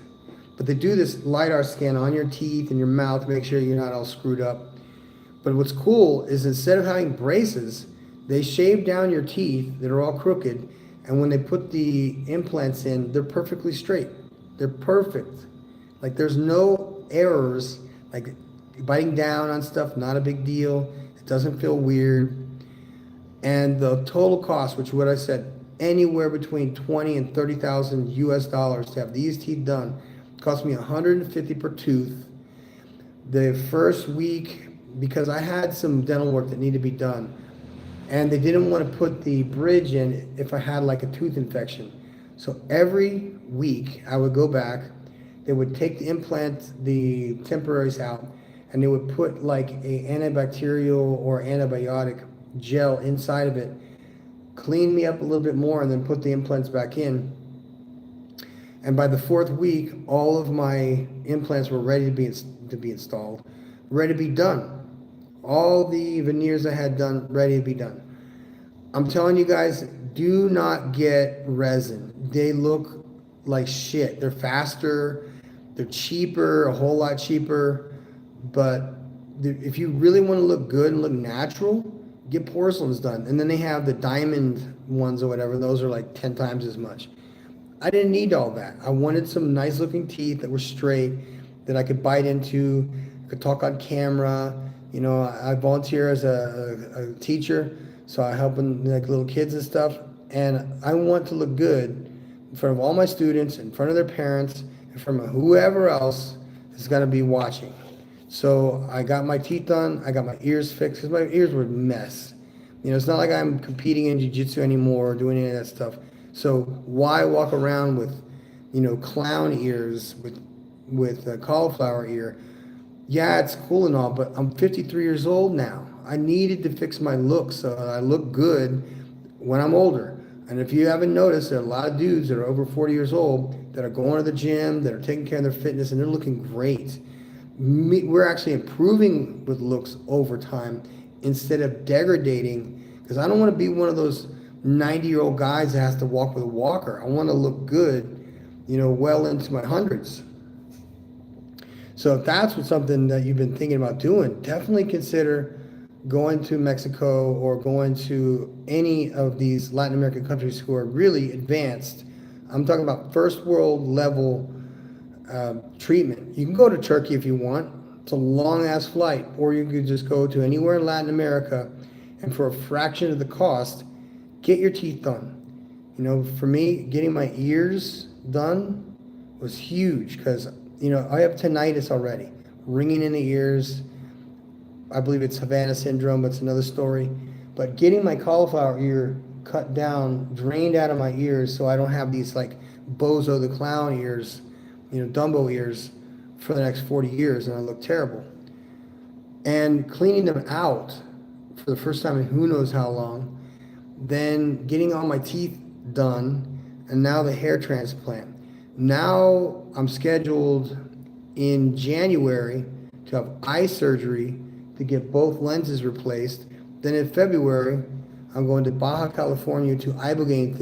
but they do this LiDAR scan on your teeth and your mouth to make sure you're not all screwed up. But what's cool is instead of having braces, They shave down your teeth that are all crooked, and when they put the implants in, they're perfectly straight. They're perfect. Like there's no errors. Like biting down on stuff, not a big deal. It doesn't feel weird. And the total cost, which what I said, anywhere between 20 and 30,000 US dollars to have these teeth done, cost me 150 per tooth. The first week, because I had some dental work that needed to be done, and they didn't want to put the bridge in if I had like a tooth infection. So every week I would go back, they would take the implant, the temporaries out, and they would put like a antibacterial or antibiotic gel inside of it, clean me up a little bit more, and then put the implants back in. And by the fourth week, all of my implants were ready to be installed, ready to be done. All the veneers I had done, ready to be done. I'm telling you guys, do not get resin. They look like shit. They're faster, they're cheaper, a whole lot cheaper. But if you really want to look good and look natural, get porcelains done. And then they have the diamond ones or whatever. Those are like 10 times as much. I didn't need all that. I wanted some nice looking teeth that were straight, that I could bite into, could talk on camera. You know, I volunteer as a teacher, so I help like little kids and stuff. And I want to look good in front of all my students, in front of their parents, in front of whoever else is going to be watching. So I got my teeth done. I got my ears fixed because my ears were a mess. You know, it's not like I'm competing in jiu-jitsu anymore or doing any of that stuff. So why walk around with, you know, clown ears with a cauliflower ear? Yeah, it's cool and all, but I'm 53 years old now. I needed to fix my look so I look good when I'm older. And if you haven't noticed, there are a lot of dudes that are over 40 years old that are going to the gym, that are taking care of their fitness, and they're looking great. We're actually improving with looks over time instead of degrading, because I don't want to be one of those 90-year-old guys that has to walk with a walker. I want to look good, you know, well into my hundreds. So if that's something that you've been thinking about doing, definitely consider going to Mexico or going to any of these Latin American countries who are really advanced. I'm talking about first world level treatment. You can go to Turkey if you want. It's a long ass flight, or you could just go to anywhere in Latin America, and for a fraction of the cost, get your teeth done. You know, for me, getting my ears done was huge because, you know, I have tinnitus already, ringing in the ears. I believe it's Havana syndrome, but it's another story. But getting my cauliflower ear cut down, drained out of my ears so I don't have these like Bozo the Clown ears, you know, Dumbo ears for the next 40 years, and I look terrible. And cleaning them out for the first time in who knows how long, then getting all my teeth done, and now the hair transplant. Now I'm scheduled in January to have eye surgery to get both lenses replaced. Then in February, I'm going to Baja California to ibogaine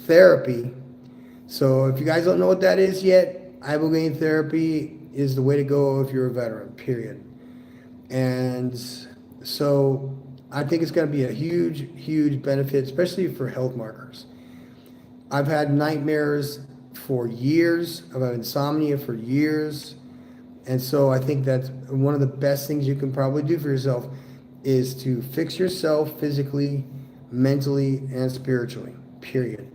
therapy. So if you guys don't know what that is yet, ibogaine therapy is the way to go if you're a veteran, period. And so I think it's going to be a huge, huge benefit, especially for health markers. I've had nightmares for years. I've had insomnia for years. And so I think that's one of the best things you can probably do for yourself is to fix yourself physically, mentally, and spiritually, period.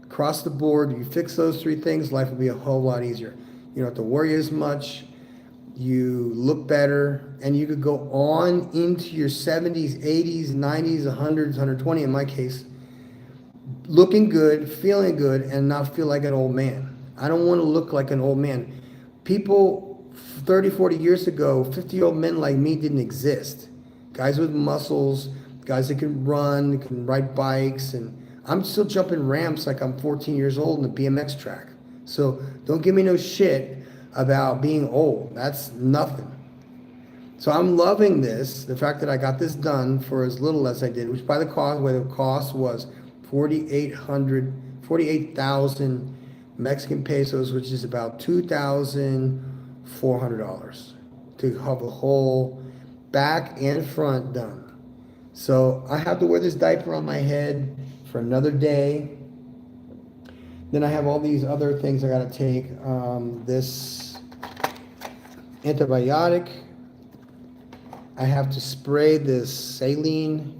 Across the board, you fix those three things, life will be a whole lot easier. You don't have to worry as much. You look better, and you could go on into your 70s, 80s, 90s, 100s, 120 in my case, looking good, feeling good, and not feel like an old man. I don't want to look like an old man. People 30, 40 years ago, 50-year-old men like me didn't exist. Guys with muscles, guys that can run, can ride bikes, and I'm still jumping ramps like I'm 14 years old in a BMX track. So don't give me no shit about being old. That's nothing. So I'm loving this, the fact that I got this done for as little as I did, which by the cost, where the cost was 48,000 Mexican pesos, which is about $2,400 to have a whole back and front done. So I have to wear this diaper on my head for another day. Then I have all these other things I gotta take. This antibiotic. I have to spray this saline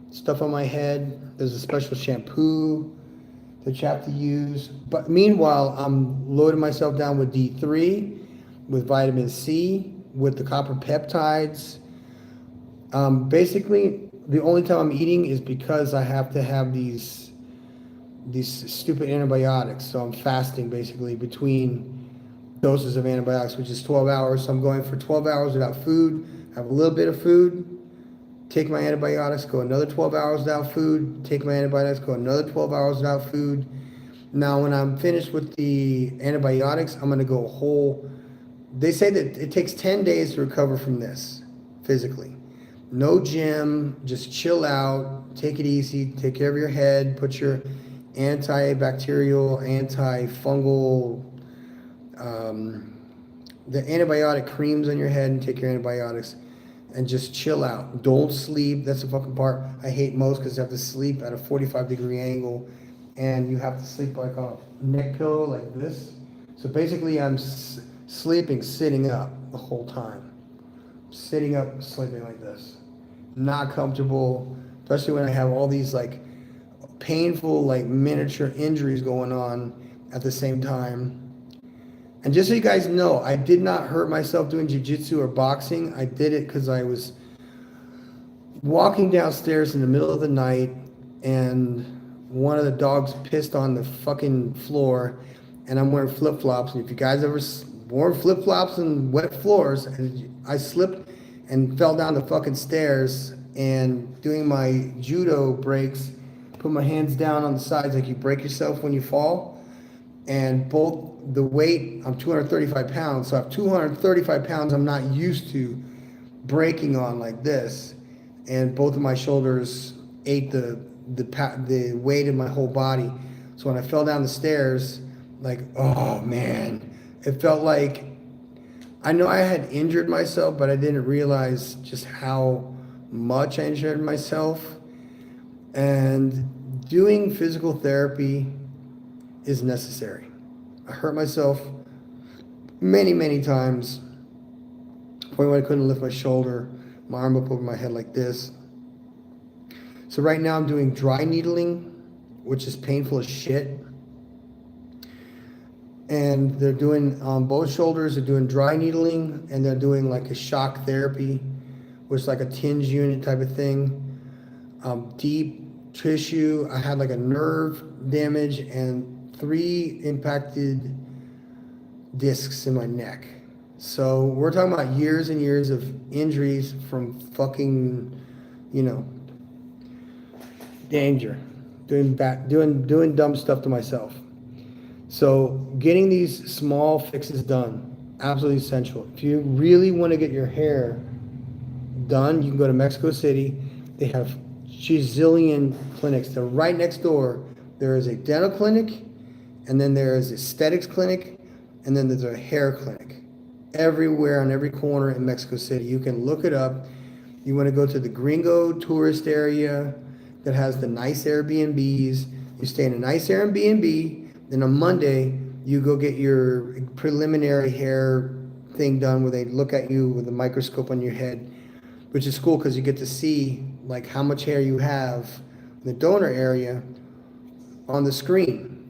stuff on my head. There's a special shampoo that you have to use. But meanwhile, I'm loading myself down with D3, with vitamin C, with the copper peptides. Basically, the only time I'm eating is because I have to have these stupid antibiotics. So I'm fasting basically between doses of antibiotics, which is 12 hours. So I'm going for 12 hours without food, have a little bit of food, take my antibiotics, go another 12 hours without food, take my antibiotics, go another 12 hours without food. Now, when I'm finished with the antibiotics, I'm going to go whole. They say that it takes 10 days to recover from this physically. No gym, just chill out, take it easy, take care of your head, put your antibacterial, antifungal, the antibiotic creams on your head and take your antibiotics and just chill out. Don't sleep. That's the fucking part I hate most, because you have to sleep at a 45-degree angle and you have to sleep like a neck pillow like this. So basically I'm sleeping sitting up the whole time. Sitting up, sleeping like this. Not comfortable, especially when I have all these like painful like miniature injuries going on at the same time. And just so you guys know, I did not hurt myself doing jiu-jitsu or boxing. I did it because I was walking downstairs in the middle of the night and one of the dogs pissed on the fucking floor, and I'm wearing flip-flops. And if you guys ever worn flip-flops and wet floors, and I slipped and fell down the fucking stairs, and doing my judo breaks, put my hands down on the sides like you break yourself when you fall. And both the weight, I'm 235 pounds, so I have 235 pounds I'm not used to breaking on like this. And both of my shoulders ate the weight of my whole body. So when I fell down the stairs, like, oh man, it felt like, I know I had injured myself, but I didn't realize just how much I injured myself. And doing physical therapy is necessary. I hurt myself many, many times. Point where I couldn't lift my shoulder, my arm up over my head like this. So right now I'm doing dry needling, which is painful as shit. And they're doing on both shoulders, they're doing dry needling, and they're doing like a shock therapy, which is like a tinge unit type of thing. Deep tissue. I had like a nerve damage and 3 impacted discs in my neck. So we're talking about years and years of injuries from fucking, danger, doing dumb stuff to myself. So getting these small fixes done, absolutely essential. If you really want to get your hair done, you can go to Mexico City. They have gazillion clinics. They're right next door. There is a dental clinic, and then there is aesthetics clinic, and then there's a hair clinic. Everywhere on every corner in Mexico City. You can look it up. You want to go to the gringo tourist area that has the nice Airbnbs. You stay in a nice Airbnb. Then on Monday, you go get your preliminary hair thing done where they look at you with a microscope on your head, which is cool because you get to see like how much hair you have in the donor area on the screen.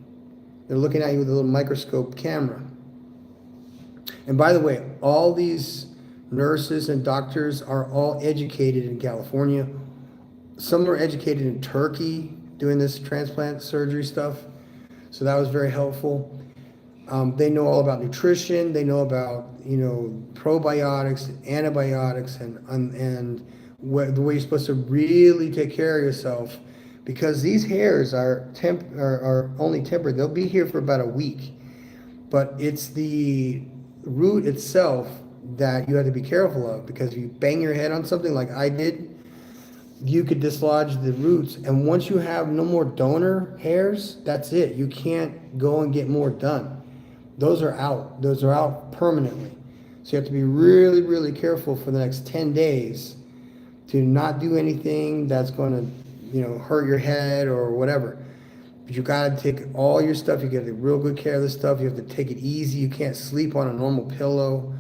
They're looking at you with a little microscope camera. And by the way, all these nurses and doctors are all educated in California. Some are educated in Turkey doing this transplant surgery stuff. So that was very helpful. They know all about nutrition. They know about, probiotics, antibiotics, and the way you're supposed to really take care of yourself. Because these hairs are only temporary. They'll be here for about a week. But it's the root itself that you have to be careful of. Because if you bang your head on something like I did, you could dislodge the roots, and once you have no more donor hairs, that's it. You can't go and get more done. Those are out permanently. So you have to be really, really careful for the next 10 days to not do anything that's going to, hurt your head or whatever. But you got to take all your stuff. You got to take real good care of the stuff. You have to take it easy. You can't sleep on a normal pillow.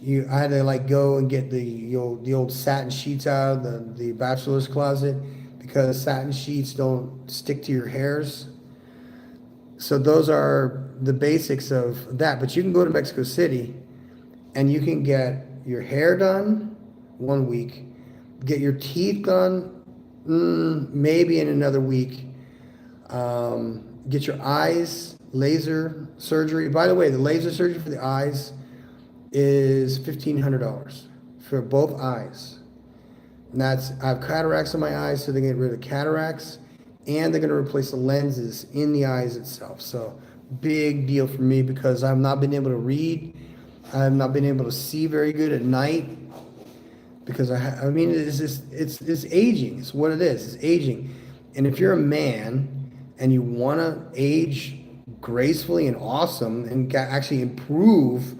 I had to like go and get the old satin sheets out of the bachelor's closet because satin sheets don't stick to your hairs. So those are the basics of that. But you can go to Mexico City and you can get your hair done 1 week, get your teeth done maybe in another week, get your eyes laser surgery. By the way, the laser surgery for the eyes is $1,500 for both eyes. And I have cataracts in my eyes, so they get rid of cataracts, and they're going to replace the lenses in the eyes itself. So big deal for me because I've not been able to read. I've not been able to see very good at night because it's aging. It's what it is. It's aging. And if you're a man and you want to age gracefully and awesome and actually improve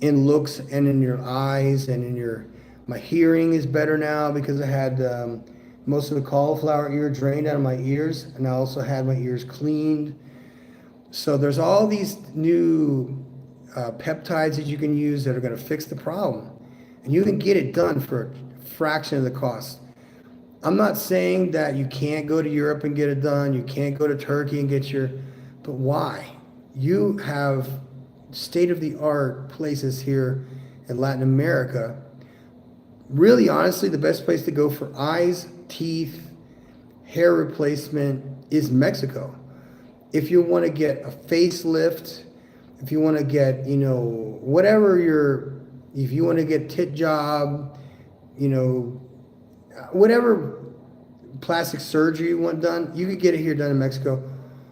in looks and in your eyes and my hearing is better now because I had most of the cauliflower ear drained out of my ears, and I also had my ears cleaned. So there's all these new peptides that you can use that are going to fix the problem, and you can get it done for a fraction of the cost. I'm not saying that you can't go to Europe and get it done, you can't go to Turkey and but why? You have state-of-the-art places here in Latin America. Really, honestly, the best place to go for eyes, teeth, hair replacement is Mexico. If you want to get a facelift, if you want to get, if you want to get tit job, whatever plastic surgery you want done, you could get it here done in Mexico.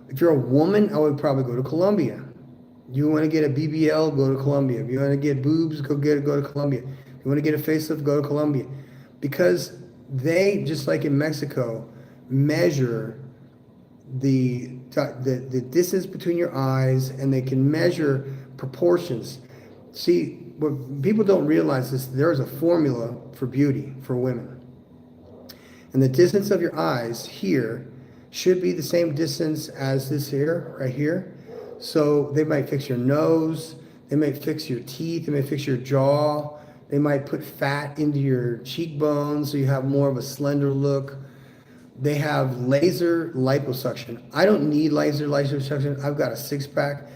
If you're a woman, I would probably go to Colombia. You want to get a BBL, go to Colombia. If you want to get boobs, go to Colombia. If you want to get a facelift, go to Colombia. Because they, just like in Mexico, measure the distance between your eyes, and they can measure proportions. See, what people don't realize is there's a formula for beauty for women. And the distance of your eyes here should be the same distance as this here, right here. So they might fix your nose, they might fix your teeth, they might fix your jaw, they might put fat into your cheekbones so you have more of a slender look. They have laser liposuction. I don't need laser liposuction. I've got a six-pack.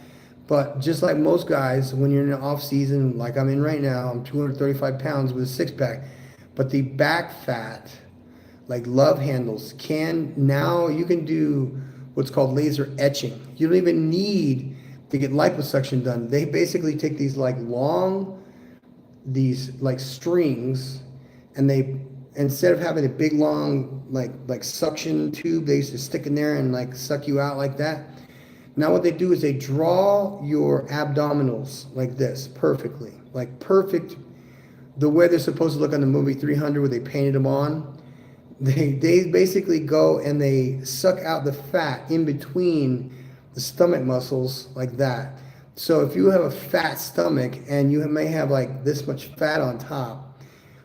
But just like most guys, when you're in the off season, like I'm in right now, I'm 235 pounds with a six-pack. But the back fat, like love handles, you can do what's called laser etching. You don't even need to get liposuction done. They basically take these strings, and they, instead of having a big long like suction tube they used to stick in there and like suck you out like that, now what they do is they draw your abdominals like this perfectly, like perfect, the way they're supposed to look on the movie 300 where they painted them on. They basically go and they suck out the fat in between the stomach muscles like that. So if you have a fat stomach and you may have like this much fat on top,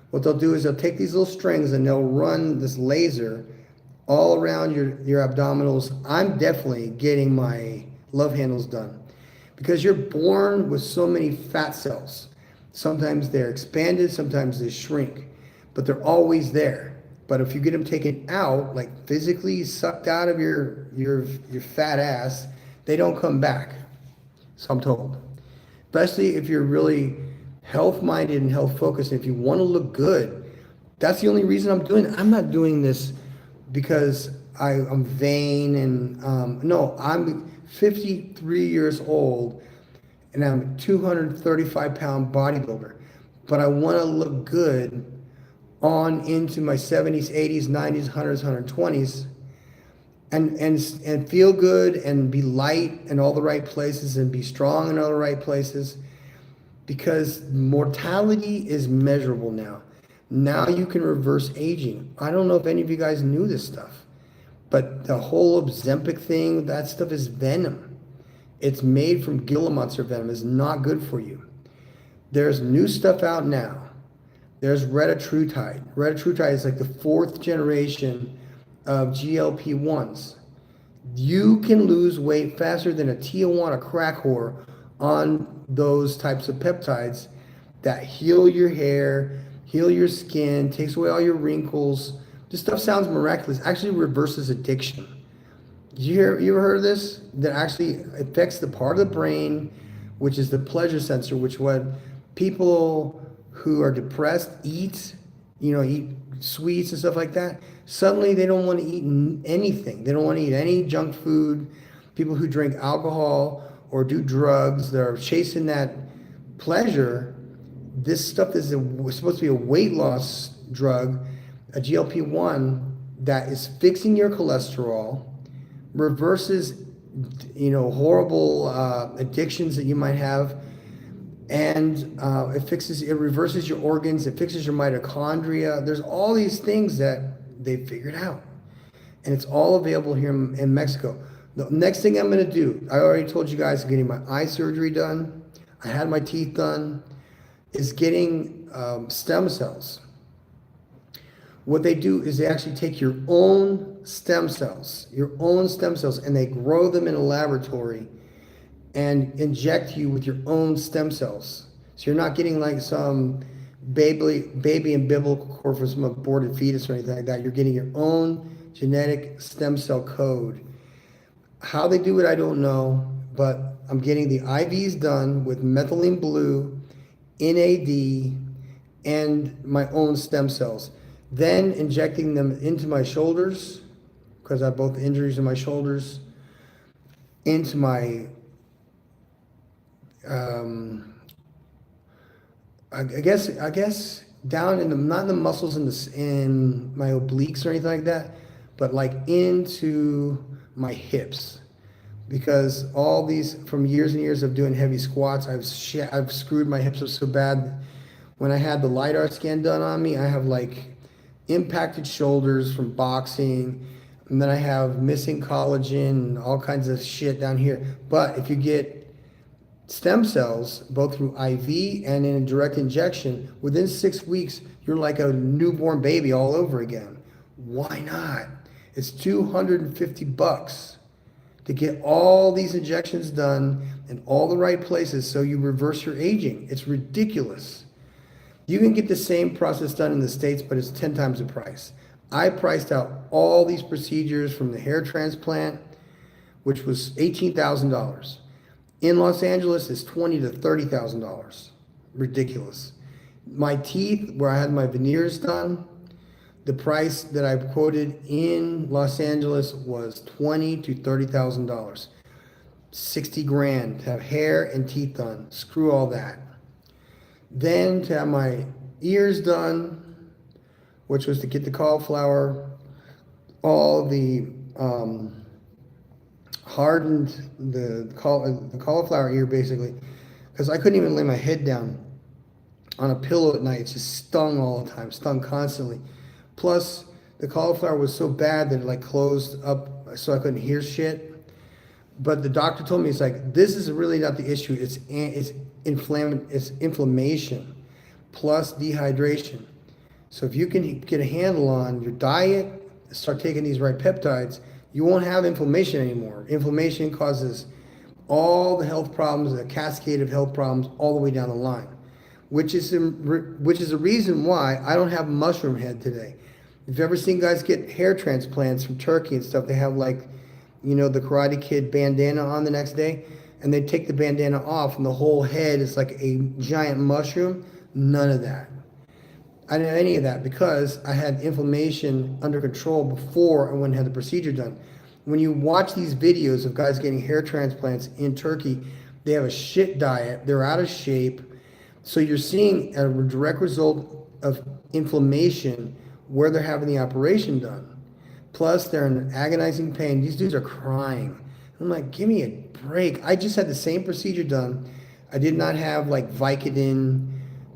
what they'll do is they'll take these little strings and they'll run this laser all around your abdominals. I'm definitely getting my love handles done because you're born with so many fat cells. Sometimes they're expanded, sometimes they shrink, but they're always there. But if you get them taken out, like physically sucked out of your fat ass, they don't come back. So I'm told. Especially if you're really health-minded and health-focused, if you want to look good, that's the only reason I'm doing it. I'm not doing this because I'm vain and no, I'm 53 years old and I'm a 235-pound bodybuilder. But I want to look good on into my 70s, 80s, 90s, 100s, 120s, and feel good and be light in all the right places and be strong in all the right places, because mortality is measurable now. Now you can reverse aging. I don't know if any of you guys knew this stuff, but the whole Ozempic thing, that stuff is venom. It's made from Gila monster venom. It's not good for you. There's new stuff out now. There's retatrutide. Retatrutide is like the fourth generation of GLP-1s. You can lose weight faster than a Tijuana crack whore on those types of peptides that heal your hair, heal your skin, takes away all your wrinkles. This stuff sounds miraculous. Actually reverses addiction. You ever heard of this? That actually affects the part of the brain, which is the pleasure sensor, which when people who are depressed eat, eat sweets and stuff like that, suddenly they don't want to eat anything. They don't want to eat any junk food. People who drink alcohol or do drugs, they're chasing that pleasure. This stuff is supposed to be a weight loss drug, a GLP-1 that is fixing your cholesterol, reverses, horrible addictions that you might have, and it reverses your organs, it fixes your mitochondria. There's all these things that they figured out, and it's all available here in Mexico. The next thing I'm going to do, I already told you guys, I'm getting my eye surgery done. I had my teeth done. Is getting stem cells. What they do is they actually take your own stem cells, and they grow them in a laboratory and inject you with your own stem cells. So you're not getting like some baby umbilical cord from some aborted fetus or anything like that. You're getting your own genetic stem cell code. How they do it, I don't know, but I'm getting the IVs done with methylene blue, NAD, and my own stem cells. Then injecting them into my shoulders, because I have both injuries in my shoulders, into my, I guess down in the, not in the muscles in my obliques or anything like that, but like into my hips. Because all these, from years and years of doing heavy squats, I've screwed my hips up so bad. When I had the LiDAR scan done on me, I have like impacted shoulders from boxing, and then I have missing collagen and all kinds of shit down here. But if you get stem cells, both through IV and in a direct injection, within 6 weeks, you're like a newborn baby all over again. Why not? It's $250 to get all these injections done in all the right places so you reverse your aging. It's ridiculous. You can get the same process done in the States, but it's 10 times the price. I priced out all these procedures from the hair transplant, which was $18,000. In Los Angeles, it's $20,000 to $30,000. Ridiculous. My teeth, where I had my veneers done, the price that I quoted in Los Angeles was $20,000 to $30,000. 60 grand to have hair and teeth done. Screw all that. Then to have my ears done, which was to get the cauliflower, all the hardened the cauliflower ear basically, because I couldn't even lay my head down on a pillow at night. It just stung all the time, stung constantly. Plus, the cauliflower was so bad that it like closed up so I couldn't hear shit. But the doctor told me, it's like, this is really not the issue. It's inflammation plus dehydration. So if you can get a handle on your diet, start taking these right peptides, you won't have inflammation anymore. Inflammation causes all the health problems, a cascade of health problems all the way down the line, which is a reason why I don't have mushroom head today. If you've ever seen guys get hair transplants from Turkey and stuff, they have like, the Karate Kid bandana on the next day, and they take the bandana off and the whole head is like a giant mushroom. None of that. I didn't have any of that because I had inflammation under control before I went and had the procedure done. When you watch these videos of guys getting hair transplants in Turkey, they have a shit diet, they're out of shape. So you're seeing a direct result of inflammation where they're having the operation done. Plus, they're in agonizing pain. These dudes are crying. I'm like, give me a break. I just had the same procedure done. I did not have like Vicodin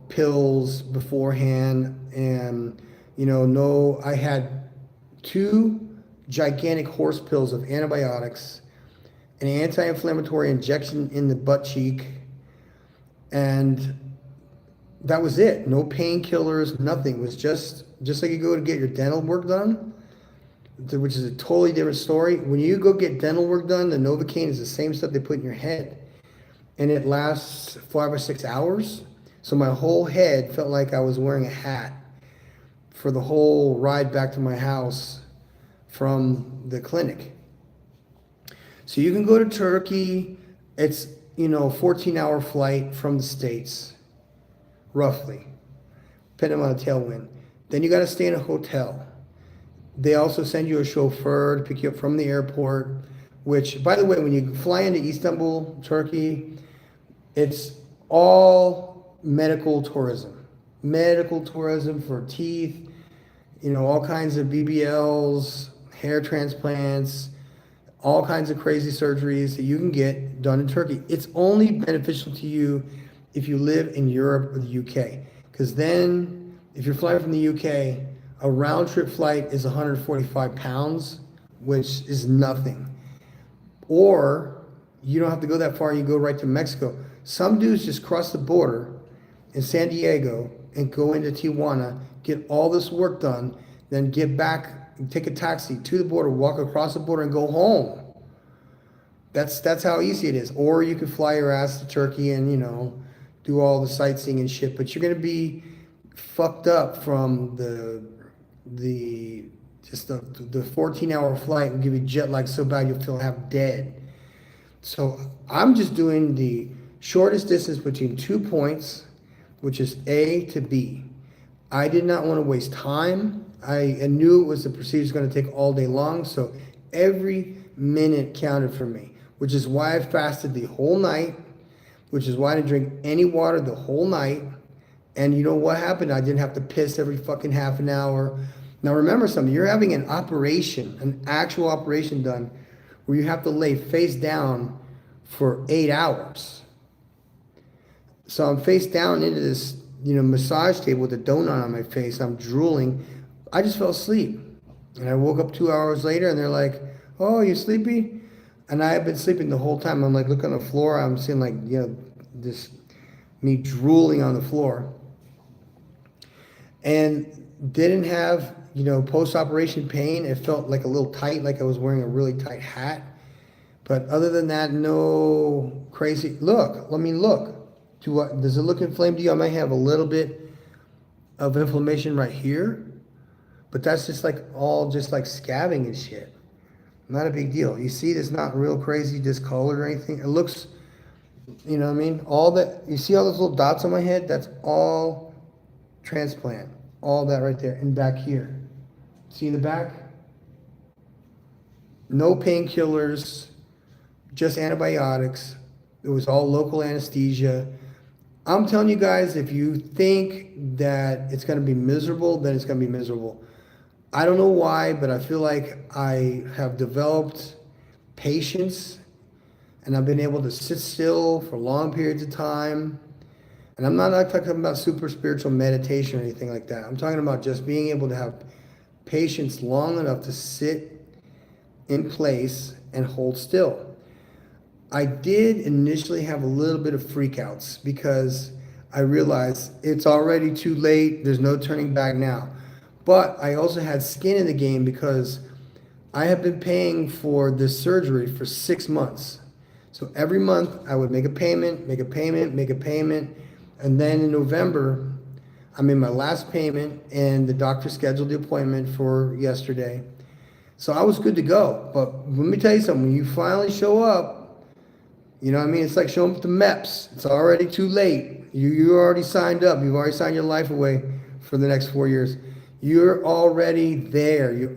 pills beforehand. And, I had 2 gigantic horse pills of antibiotics, an anti-inflammatory injection in the butt cheek, and that was it. No painkillers, nothing. It was just like you go to get your dental work done, which is a totally different story. When you go get dental work done, the Novocaine is the same stuff they put in your head, and it lasts 5 or 6 hours. So my whole head felt like I was wearing a hat for the whole ride back to my house from the clinic. So you can go to Turkey. It's 14-hour flight from the States, roughly, depending on the tailwind. Then you got to stay in a hotel. They also send you a chauffeur to pick you up from the airport, which, by the way, when you fly into Istanbul, Turkey, it's all medical tourism. Medical tourism for teeth, all kinds of BBLs, hair transplants, all kinds of crazy surgeries that you can get done in Turkey. It's only beneficial to you if you live in Europe or the UK. Because then, if you're flying from the UK, a round trip flight is 145 pounds, which is nothing. Or you don't have to go that far, you go right to Mexico. Some dudes just cross the border in San Diego and go into Tijuana, get all this work done, then get back, take a taxi to the border, walk across the border, and go home. That's how easy it is. Or you can fly your ass to Turkey and do all the sightseeing and shit, but you're gonna be fucked up from the 14-hour flight and give you jet lag so bad you'll feel half dead. So I'm just doing the shortest distance between 2 points, which is A to B. I did not want to waste time. I knew it was the procedure going to take all day long, so every minute counted for me, which is why I fasted the whole night, which is why I didn't drink any water the whole night. And you know what happened? I didn't have to piss every fucking half an hour. Now remember something, you're having an operation, an actual operation done, where you have to lay face down for 8 hours. So I'm face down into this, massage table with a donut on my face. I'm drooling. I just fell asleep. And I woke up 2 hours later and they're like, "Oh, you sleepy?" And I have been sleeping the whole time. I'm like, look on the floor. I'm seeing this, me drooling on the floor. And didn't have, post-operation pain. It felt like a little tight, like I was wearing a really tight hat. But other than that, no crazy. Look. Does it look inflamed to you? I might have a little bit of inflammation right here, but that's just like scabbing and shit. Not a big deal. You see, it's not real crazy discolored or anything. It looks, you know what I mean? All that, you see all those little dots on my head? That's all transplant. All that right there. And back here. See the back? No painkillers, just antibiotics. It was all local anesthesia. I'm telling you guys, if you think that it's going to be miserable, then it's going to be miserable. I don't know why, but I feel like I have developed patience and I've been able to sit still for long periods of time. And I'm not talking about super spiritual meditation or anything like that. I'm talking about just being able to have patience long enough to sit in place and hold still. I did initially have a little bit of freakouts because I realized it's already too late. There's no turning back now. But I also had skin in the game because I have been paying for this surgery for 6 months. So every month I would make a payment. And then in November, I made my last payment and the doctor scheduled the appointment for yesterday. So I was good to go. But let me tell you something, when you finally show up, it's like showing up to MEPS. It's already too late. You already signed up. You've already signed your life away for the next 4 years. You're already there. You're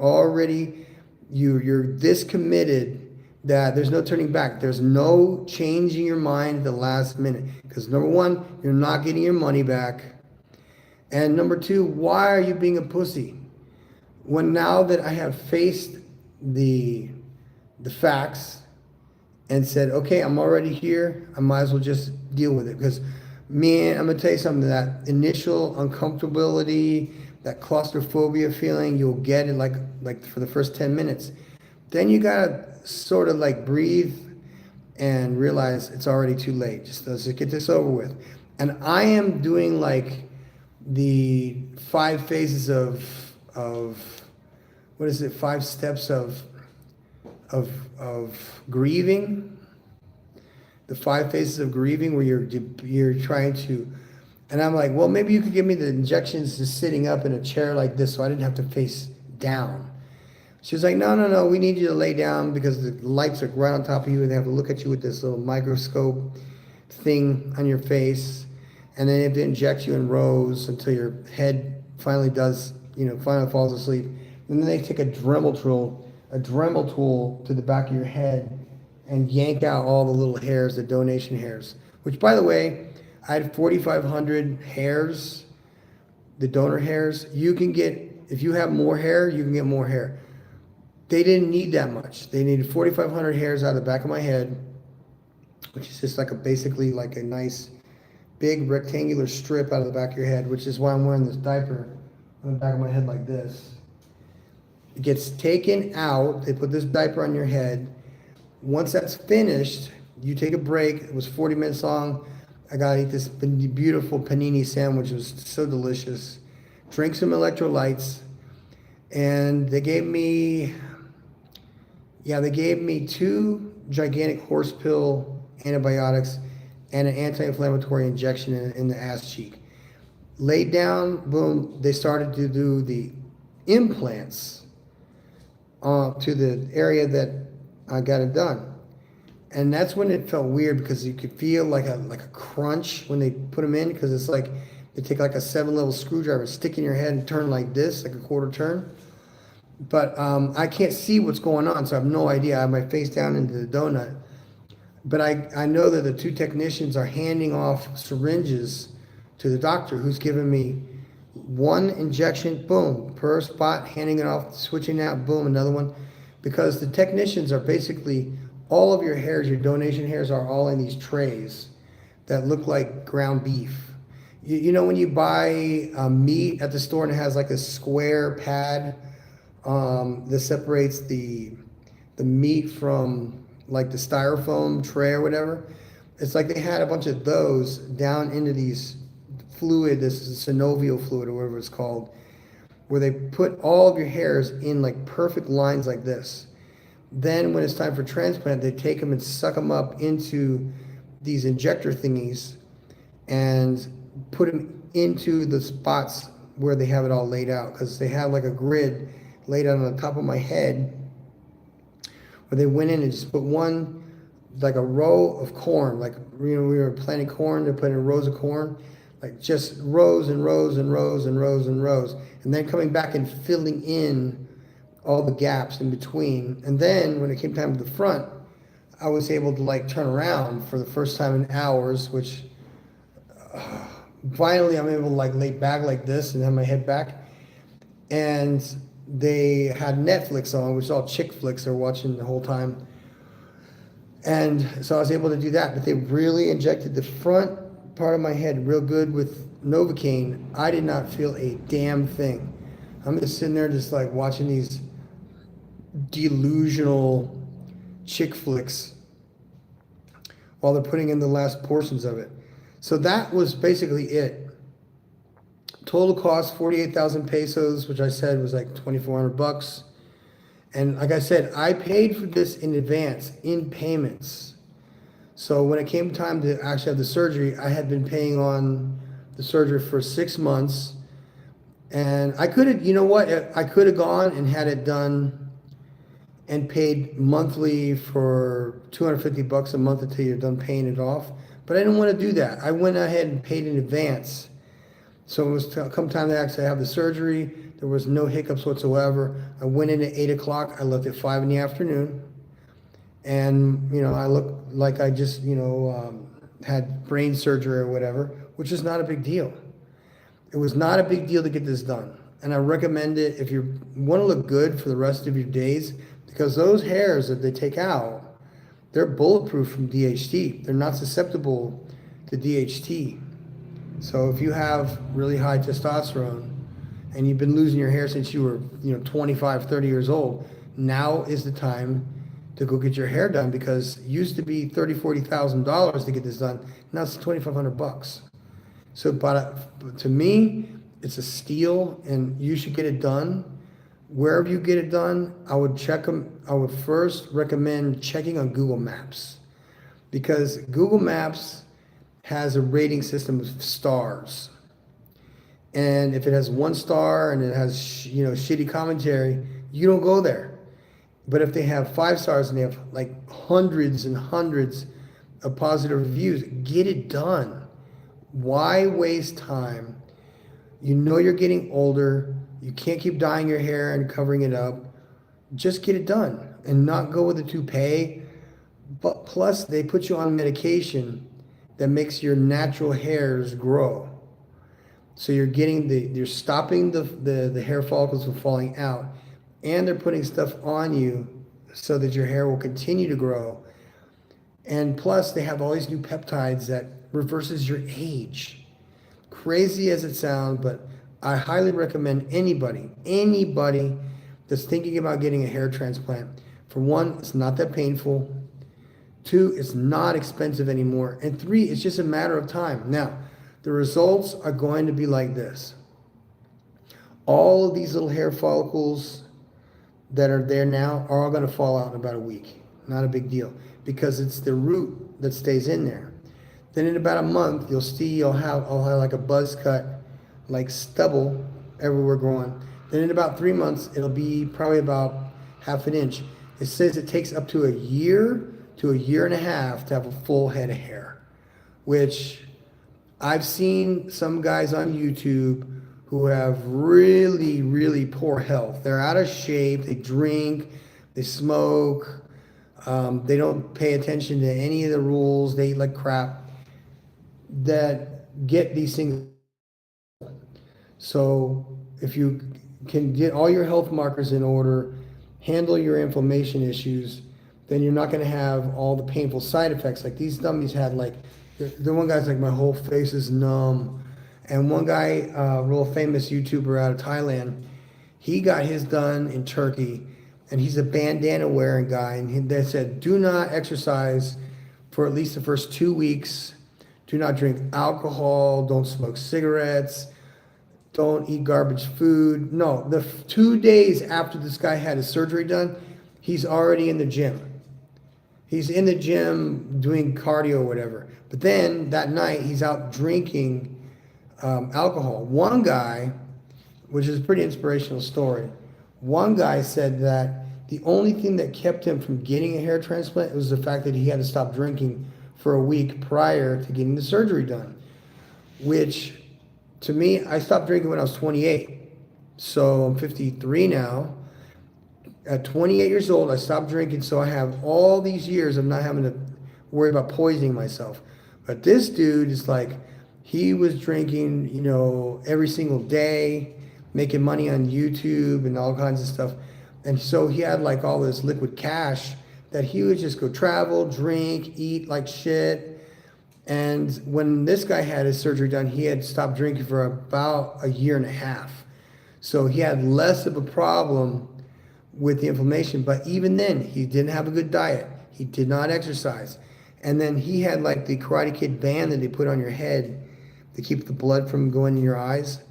this committed that there's no turning back. There's no changing your mind at the last minute. Because number one, you're not getting your money back. And number two, why are you being a pussy? When now that I have faced the facts and said, okay, I'm already here, I might as well just deal with it. Because, man, I'm going to tell you something, that initial uncomfortability, that claustrophobia feeling, you'll get it like for the first 10 minutes. Then you got to sort of breathe and realize it's already too late. Just let's just get this over with. And I am doing like the 5 phases of what is it? 5 steps of grieving. The 5 phases of grieving, where you're trying to, and I'm like, well, maybe you could give me the injections just sitting up in a chair like this, so I didn't have to face down. She was like, no, no, no, we need you to lay down because the lights are right on top of you, and they have to look at you with this little microscope thing on your face, and then they have to inject you in rows until your head finally does, finally falls asleep. And then they take a Dremel tool to the back of your head and yank out all the little hairs, the donation hairs. Which, by the way, I had 4,500 hairs, the donor hairs. You can get, if you have more hair, you can get more hair. They didn't need that much. They needed 4,500 hairs out of the back of my head, which is just like basically like a nice big rectangular strip out of the back of your head, which is why I'm wearing this diaper on the back of my head like this. It gets taken out. They put this diaper on your head. Once that's finished, you take a break. It was 40 minutes long. I got to eat this beautiful panini sandwich. It was so delicious. Drink some electrolytes. And they gave me 2 gigantic horse pill antibiotics and an anti-inflammatory injection in the ass cheek. Laid down, boom, they started to do the implants to the area that I got it done. And that's when it felt weird, because you could feel like a crunch when they put them in, because it's like they take like a 7-level screwdriver, stick in your head and turn like this, like a quarter turn. But I can't see what's going on, so I have no idea. I have my face down into the donut. But I know that the 2 technicians are handing off syringes to the doctor, who's giving me 1 injection, boom, per spot, handing it off, switching out, boom, another one. Because the technicians are basically, all of your hairs, your donation hairs, are all in these trays that look like ground beef. You know when you buy meat at the store and it has like a square pad that separates the meat from like the styrofoam tray or whatever? It's like they had a bunch of those down into these fluid, this synovial fluid or whatever it's called, where they put all of your hairs in like perfect lines like this. Then when it's time for transplant, they take them and suck them up into these injector thingies and put them into the spots where they have it all laid out, because they have like a grid laid out on the top of my head where they went in and just put one, like a row of corn, like we were planting corn, they put in rows of corn, like just rows and rows and rows and rows and rows, and then coming back and filling in all the gaps in between. And then when it came time to the front, I was able to like turn around for the first time in hours, which finally I'm able to like lay back like this and have my head back. And they had Netflix on, which is all chick flicks they're watching the whole time. And so I was able to do that, but they really injected the front part of my head real good with Novocaine. I did not feel a damn thing. I'm just sitting there just like watching these delusional chick flicks while they're putting in the last portions of it. So that was basically it. Total cost 48,000 pesos, which I said was like 2,400 bucks. And like I said, I paid for this in advance, in payments. So when it came time to actually have the surgery, I had been paying on the surgery for 6 months. And I could have, you know what? I could have gone and had it done and paid monthly for 250 bucks a month until you're done paying it off. But I didn't want to do that. I went ahead and paid in advance. So it was come time to actually have the surgery. There was no hiccups whatsoever. I went in at 8 o'clock. I left at 5 in the afternoon. And, I looked like I just, had brain surgery or whatever, which is not a big deal. It was not a big deal to get this done. And I recommend it if you want to look good for the rest of your days, because those hairs that they take out, they're bulletproof from DHT. They're not susceptible to DHT. So if you have really high testosterone and you've been losing your hair since you were 25, 30 years old, now is the time to go get your hair done, because it used to be $30,000, $40,000 to get this done. Now it's 2,500 bucks. So, but to me, it's a steal, and you should get it done. Wherever you get it done, I would check them. I would first recommend checking on Google Maps, because Google Maps has a rating system of stars. And if it has 1 star and it has shitty commentary, you don't go there. But if they have 5 stars and they have like hundreds and hundreds of positive reviews, get it done. Why waste time? You know you're getting older. You can't keep dyeing your hair and covering it up. Just get it done and not go with a toupee. But plus, they put you on medication that makes your natural hairs grow. So you're stopping the hair follicles from falling out, and they're putting stuff on you so that your hair will continue to grow. And plus, they have all these new peptides that reverses your age. Crazy as it sounds, but I highly recommend anybody that's thinking about getting a hair transplant. For one, it's not that painful. Two, it's not expensive anymore. And three, it's just a matter of time. Now, the results are going to be like this. All of these little hair follicles that are there now are all going to fall out in about a week. Not a big deal, because it's the root that stays in there. Then in about a month, I'll have like a buzz cut, like stubble everywhere growing. Then in about 3 months, it'll be probably about ½ an inch. It says it takes up to a year to a year and a half to have a full head of hair, which I've seen some guys on YouTube who have really, really poor health. They're out of shape, they drink, they smoke, they don't pay attention to any of the rules, they eat like crap, that get these things. So if you can get all your health markers in order, handle your inflammation issues, then you're not going to have all the painful side effects. Like these dummies had, like, the one guy's like, my whole face is numb. And one guy, real famous YouTuber out of Thailand, he got his done in Turkey, and he's a bandana wearing guy. And they said, do not exercise for at least the first 2 weeks. Do not drink alcohol. Don't smoke cigarettes. Don't eat garbage food. No, the 2 days after this guy had his surgery done, he's already in the gym. He's in the gym doing cardio or whatever. But then that night, he's out drinking alcohol. One guy, which is a pretty inspirational story, one guy said that the only thing that kept him from getting a hair transplant was the fact that he had to stop drinking for a week prior to getting the surgery done. Which, to me, I stopped drinking when I was 28. So I'm 53 now. At 28 years old, I stopped drinking, so I have all these years of not having to worry about poisoning myself. But this dude is like, he was drinking, every single day, making money on YouTube and all kinds of stuff. And so he had like all this liquid cash that he would just go travel, drink, eat like shit. And when this guy had his surgery done, he had stopped drinking for about a year and a half. So he had less of a problem with the inflammation. But even then, he didn't have a good diet. He did not exercise. And then he had like the Karate Kid band that they put on your head to keep the blood from going in your eyes.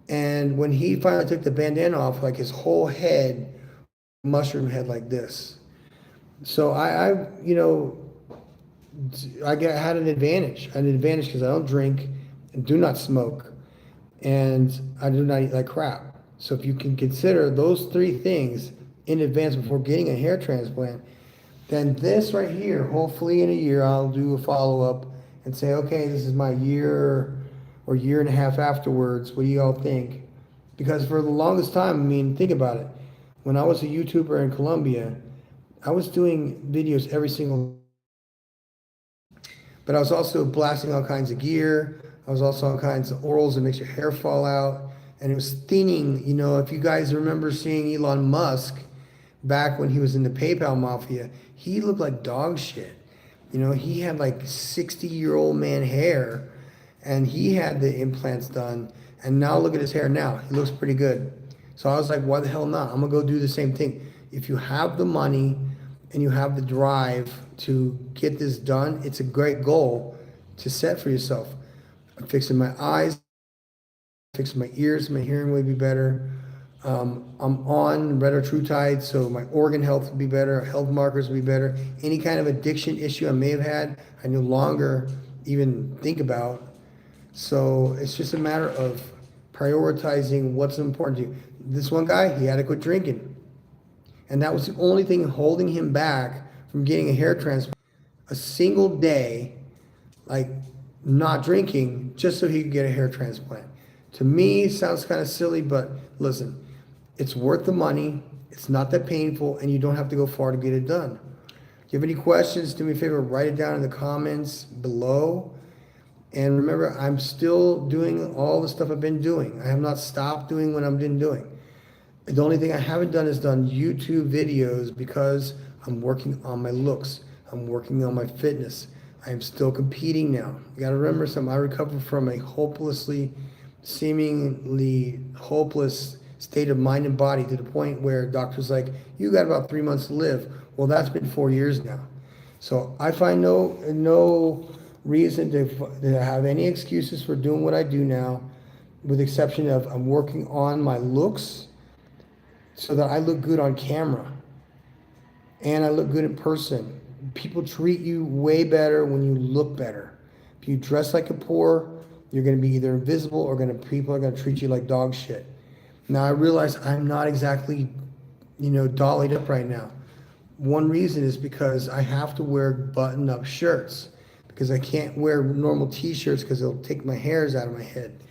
And when he finally took the bandana off, like his whole head, mushroom head like this. So I had an advantage. I had an advantage because I don't drink and do not smoke, and I do not eat like crap. So if you can consider those 3 things in advance before getting a hair transplant, then this right here, hopefully in a year, I'll do a follow-up and say, okay, this is my year or year and a half afterwards. What do you all think? Because for the longest time, think about it. When I was a YouTuber in Colombia, I was doing videos every single, but I was also blasting all kinds of gear. I was also on kinds of orals that makes your hair fall out. And it was thinning. If you guys remember seeing Elon Musk back when he was in the PayPal mafia, he looked like dog shit. He had like 60-year-old man hair, and he had the implants done. And now look at his hair now. He looks pretty good. So I was like, why the hell not? I'm going to go do the same thing. If you have the money and you have the drive to get this done, it's a great goal to set for yourself. I'm fixing my eyes, fixing my ears, my hearing will be better. I'm on retatrutide, so my organ health will be better, health markers will be better. Any kind of addiction issue I may have had, I no longer even think about. So it's just a matter of prioritizing what's important to you. This one guy, he had to quit drinking. And that was the only thing holding him back from getting a hair transplant. A single day, like not drinking, just so he could get a hair transplant. To me, it sounds kind of silly, but listen, it's worth the money. It's not that painful, and you don't have to go far to get it done. If you have any questions, do me a favor, write it down in the comments below. And remember, I'm still doing all the stuff I've been doing. I have not stopped doing what I've been doing. The only thing I haven't done is done YouTube videos because I'm working on my looks. I'm working on my fitness. I'm still competing now. You gotta remember something. I recovered from a seemingly hopeless state of mind and body to the point where doctors like, you got about 3 months to live. Well, that's been 4 years now. So I find no reason to have any excuses for doing what I do now, with the exception of I'm working on my looks so that I look good on camera and I look good in person. People treat you way better when you look better. If you dress like a poor, you're going to be either invisible or people are going to treat you like dog shit. Now I realize I'm not exactly, dollied up right now. One reason is because I have to wear button-up shirts because I can't wear normal t-shirts because it'll take my hairs out of my head.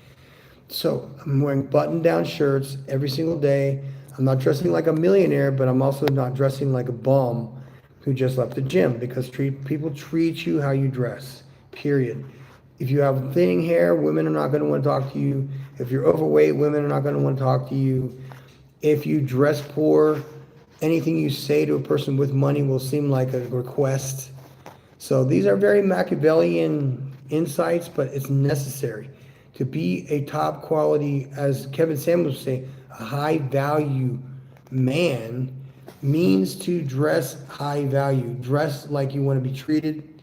So I'm wearing button-down shirts every single day. I'm not dressing like a millionaire, but I'm also not dressing like a bum who just left the gym, because people treat you how you dress, period. If you have thinning hair, women are not going to want to talk to you. If you're overweight, women are not going to want to talk to you. If you dress poor, anything you say to a person with money will seem like a request. So these are very Machiavellian insights, but it's necessary. To be a top quality, as Kevin Samuels would say, a high value man means to dress high value. Dress like you want to be treated.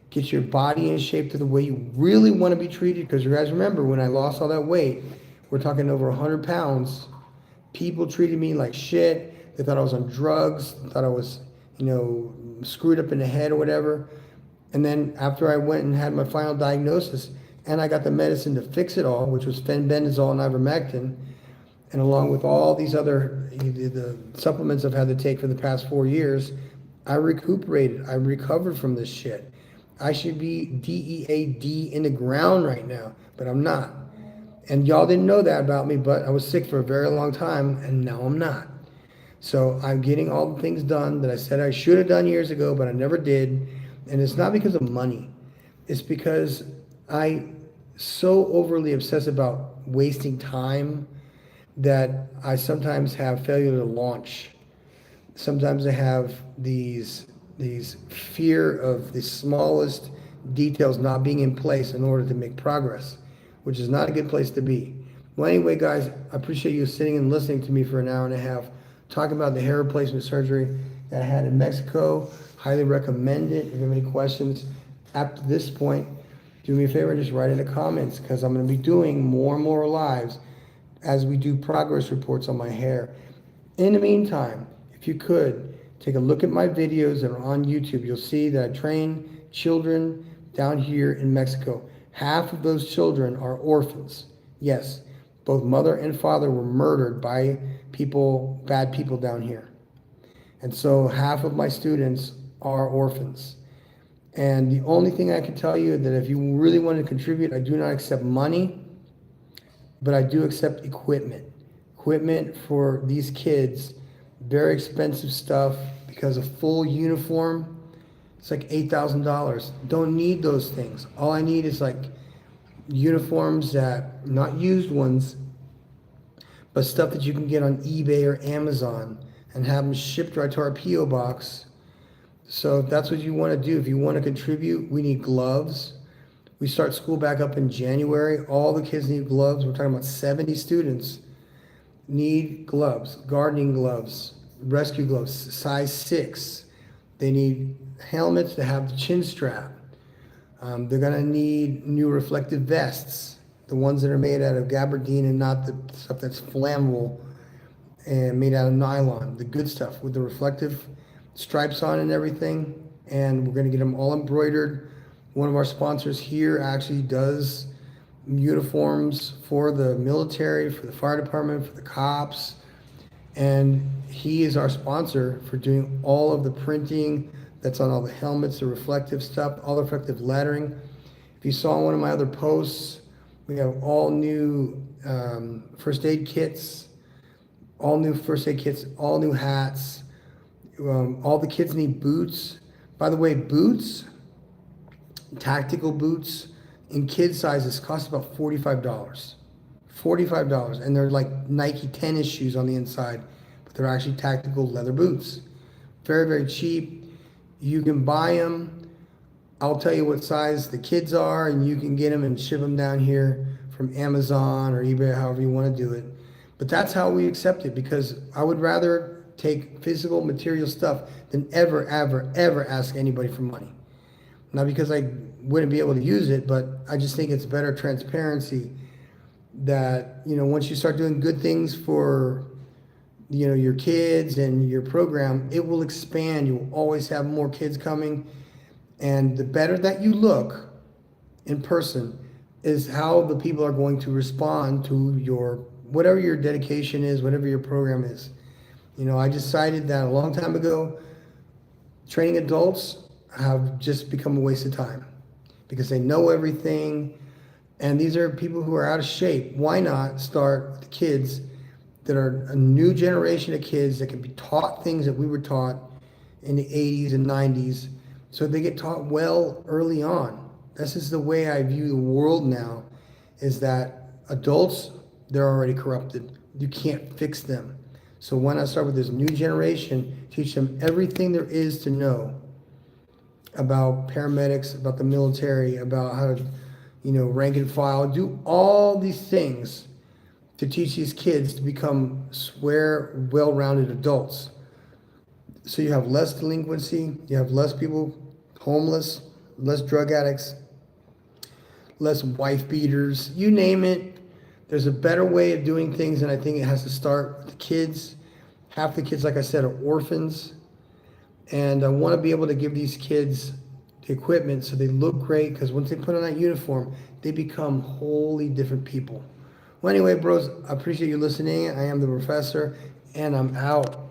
Get your body in shape to the way you really want to be treated. Because you guys remember when I lost all that weight, we're talking over 100 pounds. People treated me like shit. They thought I was on drugs. Thought I was, screwed up in the head or whatever. And then after I went and had my final diagnosis, and I got the medicine to fix it all, which was fenbendazole and ivermectin, and along with all these other the supplements I've had to take for the past 4 years, I recuperated. I recovered from this shit. I should be DEAD in the ground right now, but I'm not. And y'all didn't know that about me, but I was sick for a very long time, and now I'm not. So I'm getting all the things done that I said I should have done years ago, but I never did. And it's not because of money. It's because I so overly obsess about wasting time that I sometimes have failure to launch. Sometimes I have these fear of the smallest details not being in place in order to make progress, which is not a good place to be. Well, anyway, guys, I appreciate you sitting and listening to me for an hour and a half, talking about the hair replacement surgery that I had in Mexico. Highly recommend it. If you have any questions after this point, do me a favor and just write in the comments, because I'm going to be doing more and more lives as we do progress reports on my hair. In the meantime, if you could, take a look at my videos that are on YouTube. You'll see that I train children down here in Mexico. Half of those children are orphans. Yes, both mother and father were murdered by bad people down here. And so half of my students are orphans. And the only thing I can tell you is that if you really want to contribute, I do not accept money, but I do accept equipment. Equipment for these kids, very expensive stuff, because a full uniform, it's like $8,000. Don't need those things. All I need is like uniforms that, not used ones, but stuff that you can get on eBay or Amazon and have them shipped right to our P.O. box. So if that's what you want to do, if you want to contribute, we need gloves. We start school back up in January. All the kids need gloves. We're talking about 70 students need gloves, gardening gloves, rescue gloves, size 6. They need helmets that have the chin strap. They're going to need new reflective vests, the ones that are made out of gabardine and not the stuff that's flammable and made out of nylon, the good stuff with the reflective stripes on and everything. And we're going to get them all embroidered. One of our sponsors here actually does uniforms for the military, for the fire department, for the cops. And he is our sponsor for doing all of the printing that's on all the helmets, the reflective stuff, all the reflective lettering. If you saw one of my other posts, we have all new first aid kits, all new hats. All the kids need boots. By the way, boots, tactical boots in kid sizes cost about $45. $45. And they're like Nike tennis shoes on the inside, but they're actually tactical leather boots. Very, very cheap. You can buy them. I'll tell you what size the kids are, and you can get them and ship them down here from Amazon or eBay, however you want to do it. But that's how we accept it, because I would rather take physical material stuff than ever, ever, ever ask anybody for money. Not because I wouldn't be able to use it, but I just think it's better transparency that, once you start doing good things for, your kids and your program, it will expand. You will always have more kids coming. And the better that you look in person is how the people are going to respond to whatever your dedication is, whatever your program is. I decided that a long time ago, training adults have just become a waste of time because they know everything. And these are people who are out of shape. Why not start with the kids that are a new generation of kids that can be taught things that we were taught in the 80s and 90s, so they get taught well early on. This is the way I view the world now, is that adults, they're already corrupted. You can't fix them. So why not start with this new generation, teach them everything there is to know about paramedics, about the military, about how to, rank and file, do all these things to teach these kids to become well-rounded adults. So you have less delinquency, you have less people homeless, less drug addicts, less wife beaters, you name it. There's a better way of doing things, and I think it has to start with the kids. Half the kids, like I said, are orphans. And I want to be able to give these kids the equipment so they look great, because once they put on that uniform, they become wholly different people. Well, anyway, bros, I appreciate you listening. I am the professor, and I'm out.